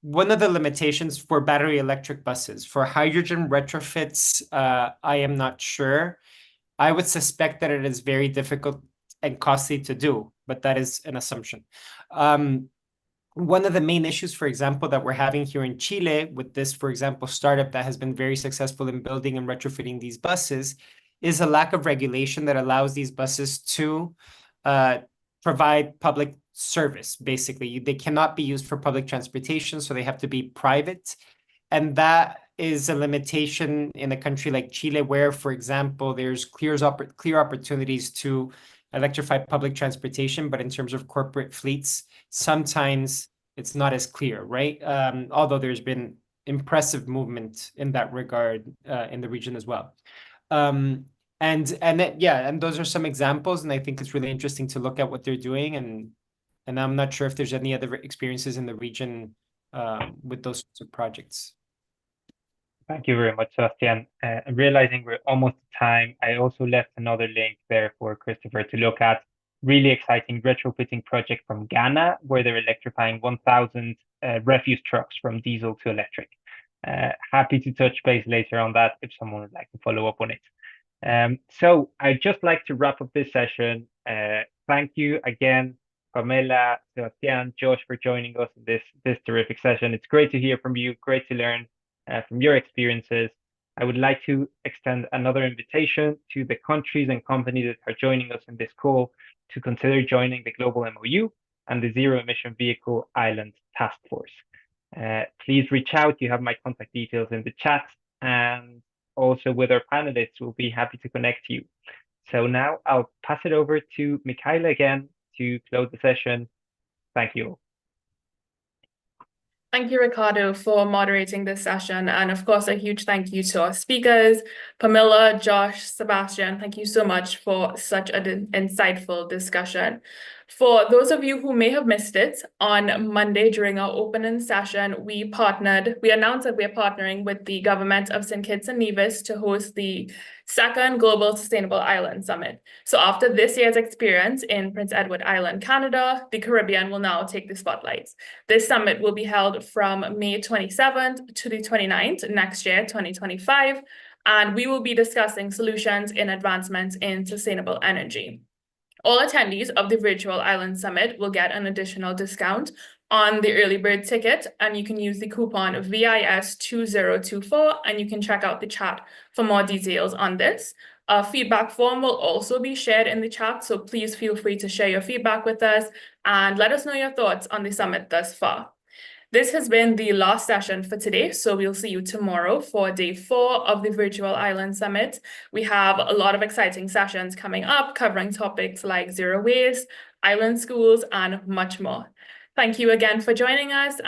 One of the limitations for battery electric buses, for hydrogen retrofits, I am not sure. I would suspect that it is very difficult and costly to do, but that is an assumption. One of the main issues, for example, that we're having here in Chile with this, for example, startup that has been very successful in building and retrofitting these buses is a lack of regulation that allows these buses to provide public service. Basically, they cannot be used for public transportation, so they have to be private. And that is a limitation in a country like Chile, where, for example, there's clear opportunities to electrify public transportation, but in terms of corporate fleets, sometimes it's not as clear, right? Although there's been impressive movement in that regard in the region as well. And those are some examples, and I think it's really interesting to look at what they're doing, and I'm not sure if there's any other experiences in the region with those sorts of projects. Thank you very much, Sebastian. Realizing we're almost at time, I also left another link there for Christopher to look at. Really exciting retrofitting project from Ghana, where they're electrifying 1,000 refuse trucks from diesel to electric. Happy to touch base later on that if someone would like to follow up on it. So I'd just like to wrap up this session. Thank you again, Pamela, Sebastian, Josh, for joining us in this terrific session. It's great to hear from you, great to learn from your experiences. I would like to extend another invitation to the countries and companies that are joining us in this call to consider joining the Global MOU and the Zero Emission Vehicle Island Taskforce. Please reach out. You have my contact details in the chat, and also with our panelists, we'll be happy to connect you. So now I'll pass it over to Michaela again to close the session. Thank you all. Thank you, Ricardo, for moderating this session. And of course, a huge thank you to our speakers, Pamela, Josh, Sebastian. Thank you so much for such an insightful discussion. For those of you who may have missed it, on Monday during our opening session, we announced that we are partnering with the government of St. Kitts and Nevis to host the second Global Sustainable Island Summit. So after this year's experience in Prince Edward Island, Canada, the Caribbean will now take the spotlight. This summit will be held from May 27th to the 29th next year, 2025, and we will be discussing solutions in advancements in sustainable energy. All attendees of the Virtual Island Summit will get an additional discount on the early bird ticket, and you can use the coupon VIS2024, and you can check out the chat for more details on this. A feedback form will also be shared in the chat, so please feel free to share your feedback with us and let us know your thoughts on the summit thus far. This has been the last session for today, so we'll see you tomorrow for day 4 of the Virtual Island Summit. We have a lot of exciting sessions coming up, covering topics like zero waste, island schools, and much more. Thank you again for joining us.